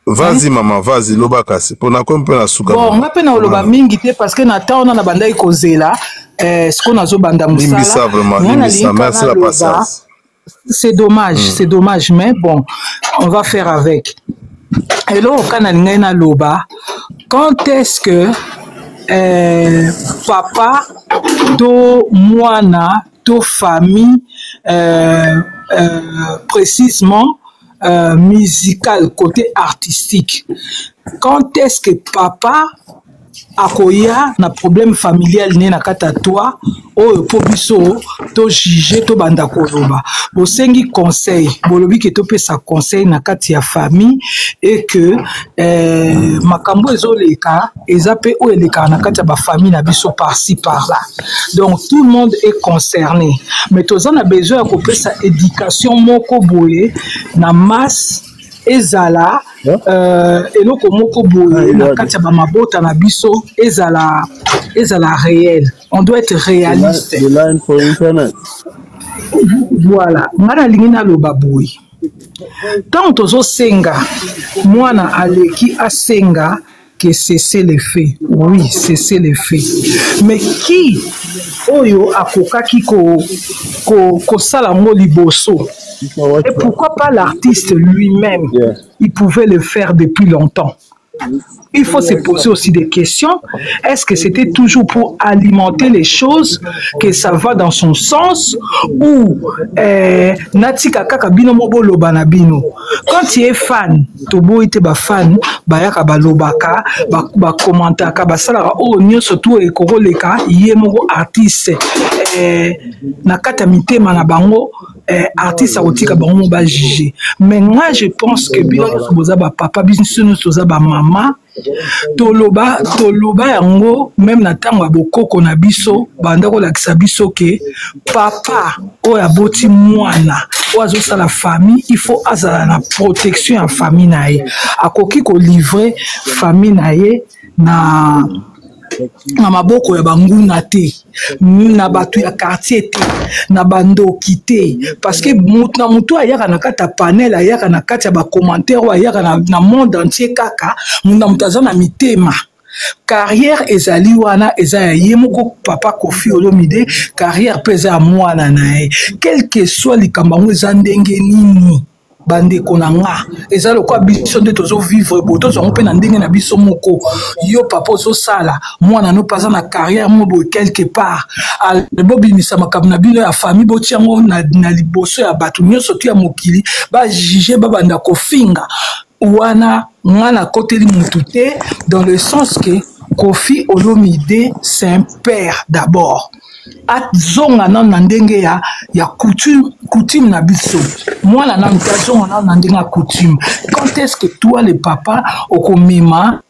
Vas-y maman, vas-y loba kasi. Pona ko mpe na suka. Bon, nga pe na loba mingi te parce que na ta on na banda ikozela ce qu'on a zo banda musala. Limbisa vraiment, limbisa. Merci la patience. C'est dommage mais bon, on va faire avec. Et là kana linga na loba, quand est-ce que papa do mwana do famille précisément musical, côté artistique. Quand est-ce que papa akoya na problème familial né na kata toi o pobiso to juger to banda koloba bosengi conseil bolobi ke to pesa conseil na kati ya famille et que makambo ezoleka ezape o eleka na kati ya ba famille na biso par-ci par-là. Donc tout le monde est concerné, mais tozana besoin ko pesa éducation moko boye na masse ezala eloko moko boye na kati ya bamabota na biso ezala réel. On doit être réaliste. Voilà, ngana lingi na loba boye tant tozo senga mwana aleki asenga que cesser les faits. Oui, cesser les faits. Mais qui oyo akokaki ko sala mo liboso? Et pourquoi pas l'artiste lui-même? Il pouvait le faire depuis longtemps. Il faut se poser aussi des questions. Est-ce que c'était toujours pour alimenter les choses, que ça va dans son sens, ou natika kaka bino mobo lobana bino? Quand tu es fan, tobo ite ba fan, ba yaka ba lobaka, ba commentaka, ba sala o nyo surtout e koroleka, yé moko artiste nakata mitema na bango artiste akotika bango ba juger. Mais moi je pense que bino boza ba papa biso soza ba mama toloba yango même na tango ya bokoko na biso banda kolakisa biso ke papa oyo aboti mwana oyo azosala famille il faut azala na protection ya famille na ye akoki kolivre famille na ye na maboko ya banguna te na bato ya quartier te na bandoki te parce que na mutu ayaka na kati ya panel ayaka na kati ya bacommentaire oyo ayaka na monde entier kaka munda mutu aza na mitema carrière ezali wana eza ya ye moko papa Koffi Olomide carrière mpe eza ya mwana na ye quel que soit likambo yango eza ndenge nini bandeko na nga eza lokwa biso nde tozovivre bo tozwango mpe na ndenge na biso moko yo papa ozosala mwana no paza na carrière mo boye quelque part bobimisa makambo na bino ya famille botiango na liboso ya bato nyonso tu ya mokili bajuge babanda kofinga wana nga na koteli mutu te dans le sens que Koffi Olomide c'est un père d'abord azonga na ndenge ya coutume na biso mwana na mtazonga na ndenge ya coutume. Quand est-ce que toi le papa okomema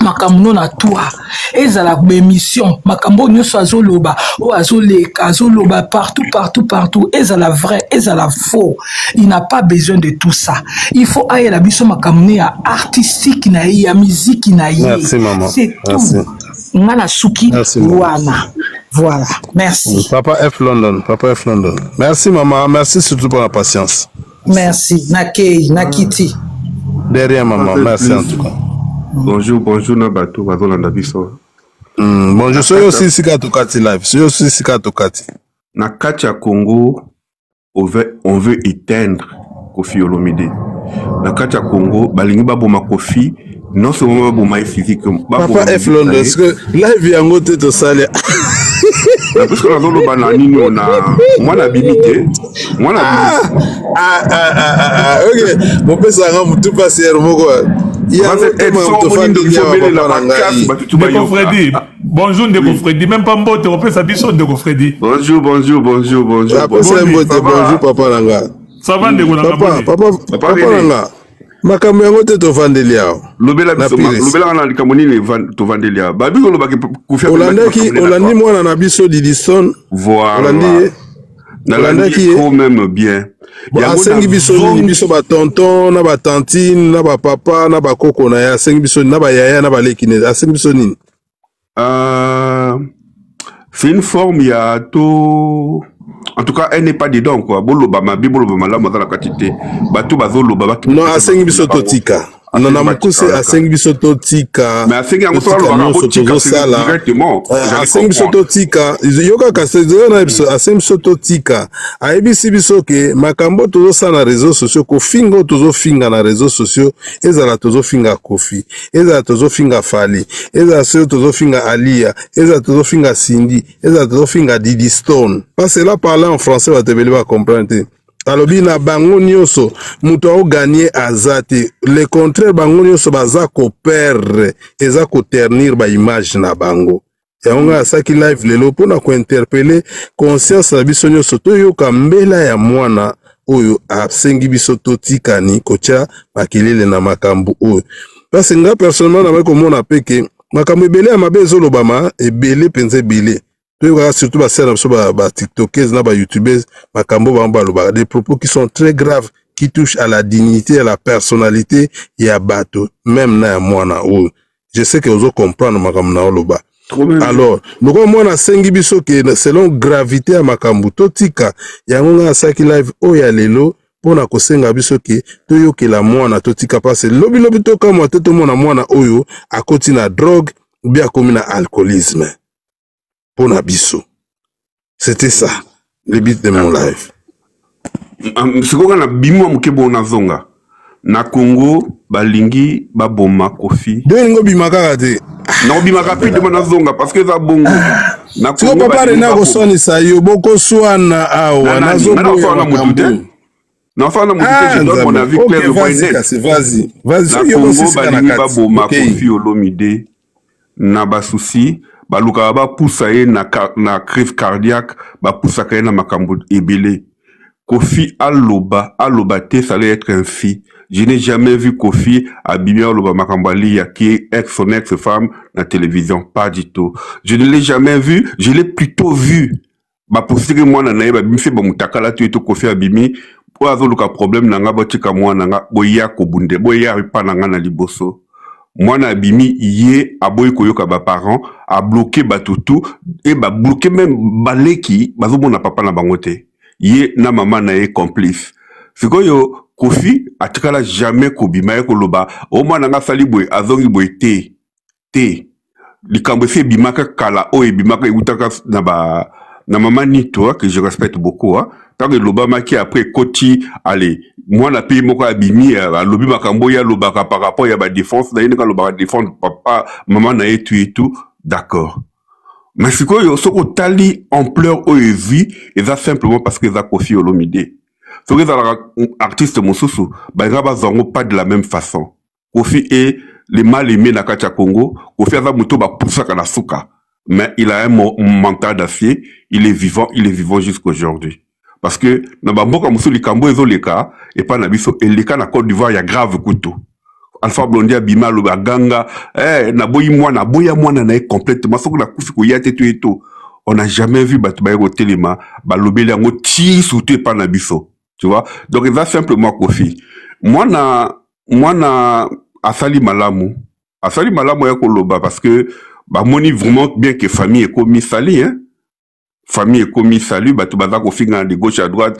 makambo na toi ezala bémission makambo nyonso azoloba o azoleka azoloba partout ezala vrai ezala faux, il n'a pas besoin de tout ça. Il faut aille la biso makambo ya artistique na ya musique na ye. Merci maman. C'est tout. Ngana suki wana. Voilà, merci. Papa F. London. Merci maman, merci surtout pour la patience. Merci, Nakei, Nakiti. Derrière maman, merci en tout cas. Bonjour, Nabato, Bazolanda Biso. Bonjour, soyez aussi Sika Tokati live, soyez aussi Sika Tokati. Na Katia Congo, on veut éteindre Koffi Olomide. Na Katia Congo, balingi baboma Koffi, non seulement baboma physique. Papa F. London, est-ce que live yango te to sale? Parce que dans le bananini on a moi la bimité ok mon père ça rend tout passer moko il y a Ndeko Freddy bonjour Ndeko Freddy même pas mbote on peut ça biso Ndeko Freddy bonjour bonjour papa nanga ça va Ndeko nanga papa nanga makambo yango te tovandeli awa lobela na likambo nini tovandeli babi kolobaki kufia olandi mwana na biso Didison voilà nalandaki quand même bien asengi biso nini biso batonton na batantine na bapapa na bakoko na ye asengi biso na bayaya na balekine asengi biso nini c'est une forme ya to. En tout cas, elle n'est pas dedans, quoi. Boloba, ma biboloba, la motala quantité. Batou bazoloba. Non, asengi biso totika. Non, na mukuse asengi biso totika. Mais asengi amotala totika directement. Asengi biso totika. Yoka kasezo na biso asengi biso totika. Aibisi biso ke makambo tozo sa na réseaux sociaux ko fingo tozo finga na réseaux sociaux. Ezala tozo finga Koffi. Ezala tozo finga Fally. Ezala tozo finga Alia. Ezala tozo finga Cindy. Ezala tozo finga Didi Stone. Parce que là parler en français va te venir comprendre. Alobi na bango nyonso muto o gagner azate le contraire bango nyonso baza ko perdre eza ko ternir ba image na bango ya onga saki live lelo pona ko interpeller conscience na biso nyonso to yoka mbela ya mwana oyo asengi biso totikani kocha bakilele na makambo oyo parce nga personnellement na ko mona peke makambo ebele ya mabe ezolobama ebele penze ebele. Surtout ba tiktokers na ba youtubers makambo ba des propos qui sont très graves qui touchent à la dignité à la personnalité ya bato même na mwana ou je sais que vous comprendre makambo na oloba alors loko mwana sengi biso ke selon gravité ya makambo totika yango nga saki live oya lelo pona kosenga biso ke toyokela mwana totika parce lobi to kama to mwana oyo akoti na drogue ou bien akomi na alcoolisme. Pour Nabiso. C'était ça, le but de mon live. Ce qu'on a bimwa mukebo na zonga. Na Congo, balingi, baboma, Koffi. Dengo bimaka te. Na bimaka pite na zonga parce que za bongo. Na Congo, papa rena ko soni sa yo boko swana awa na zo na mutute. Na fana mutute je donne mon avis clair le point net. Vas-y. Na Congo, balingi, baboma, Koffi Olomide. Na basusi. Baluka ba poussa ye na crise cardiaque ba poussa ka na makambo ebele Kofi Aloba te, ça allait être ainsi. Je n'ai jamais vu Kofi abîmer Aloba Makambali, qui est son ex-femme, la télévision. Pas du tout. Je ne l'ai jamais vu, je l'ai plutôt vu. Bah, pour ce que moi, nanaïba, bimse, bah, moutakala, tu es tout Kofi abimi. Pour avoir le problème, nanga, botika, moi, nanga, boya, kobunde, boya, pas nanga, na liboso. Moi, na abimi, yé, aboy, koyoka, ba, parents, a bloqué, batutu, et bah, bloqué même, baleki, bah, zo, na papa, na bangote. Yé, na maman, na yé, complice. C'est quoi, yo, Kofi, atikala jamais kobima ye koloba o mwana nga sali boy azongi boy te likambo se bimaka kala o ebimaka utaka na mama nito que je respecte beaucoup tant que loba maki après koti allez moi na pays moko abimi lobi makambo ya loba par rapport ya ba défense na yinga loba défendre papa maman na yetu et tout d'accord mais c'est quoi yo soko tali ampleur o evi et ça simplement parce que ça Kofi Olomide. Ce que les artistes Moussousou, pas de la même façon. Kofi est le mal aimé na Kacha Congo. Kofi a muto ba poussa kana souka. Mais il a un mental d'acier. Il est vivant jusqu'aujourd'hui. Parce que, na bamboka Moussou likambo ezo leka, et pas na biso, et leka na Côte d'Ivoire, il y a grave couteau. Alpha Blondy abima lo ganga, na boyi moi na complètement, sauf que la Kofi koyate tout et tout. On n'a jamais vu Batubaye au téléma, balobeli yango ti souté par na biso. Tu vois? Donc, il va simplement Kofi. Moi, na asali malamu ya koloba, parce que, moni vraiment bien que famille est commis sali, hein. Famille est commis sali, batubaza Kofi de gauche à droite,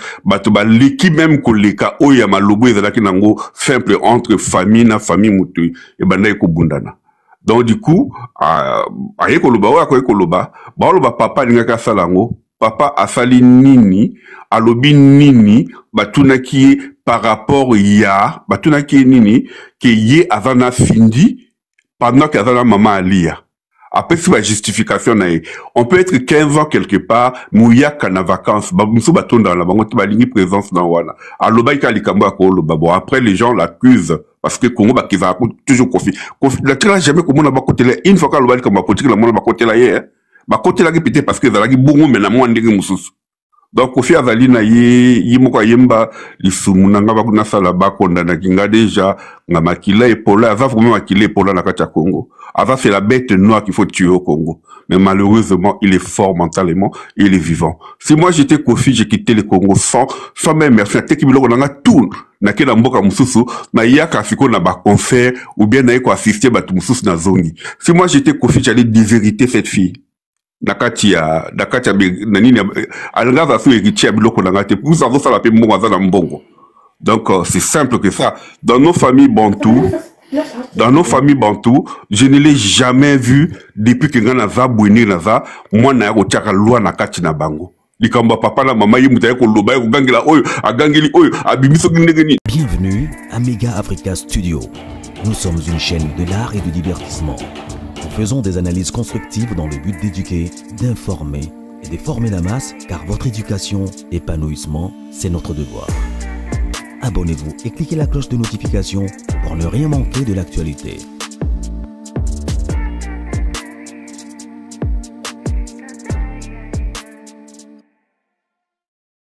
l'équipe même koleka, oya malobo, ezalaki nango, simple entre famille na famille mutu, et banda eko bundana. Donc, du coup, aye koloba, oya koloba, papa n'ingaka salango, papa asali nini, alobi nini, batuna ki par rapport ya, batuna ki nini, que ye azana findi, pendant que azana maman alia. Après, c'est la justification nae. On peut être 15 ans quelque part, mouya kana vacances, babumso baton dans la bangote, balingi présence dans wana. Aloba ika likambo akolo, bon, après les gens l'accusent, parce que Congo bakiza toujours Kofi. La tira jamais comme on a bakote là, une fois qu'aloba comme politique, la mona bakote là hier. Bakote la peut-être parce que zalaki bongo mais na moi ndenge mususu. Donc Kofi azali na ye moko yemba lisumu nanga bakuna sala bakonda na kinga déjà nga makila epola ava vraiment makila epola na kati ya Congo. Ava c'est la bête noire qu'il faut tuer au Congo. Mais malheureusement, il est fort mentalement, il est vivant. Si moi j'étais Kofi, j'ai quitté le Congo sans même merci. Teki biloko nanga tout na kena mboka mususu na yaka fiko na ba concert ou bien na yeko assister ba mususu na zongi. Si moi j'étais Kofi, j'allais déshériter cette fille. Nakati ya nanini alanga su eritia biloko nangate pour ça ça la pe mo za na mbongo. Donc c'est simple que ça. Dans nos familles bantou, je ne l'ai jamais vu depuis que ngana za bwini na za moi na ko tiaka loi na kati na bango. Likamba papa na mama yimuta ko loba ko gangela oyo agangeli oyo abimiso ndengeni. Bienvenue à Mega Africa Studio. Nous sommes une chaîne de l'art et du divertissement. Nous faisons des analyses constructives dans le but d'éduquer, d'informer et de former la masse, car votre éducation, épanouissement, c'est notre devoir. Abonnez-vous et cliquez la cloche de notification pour ne rien manquer de l'actualité.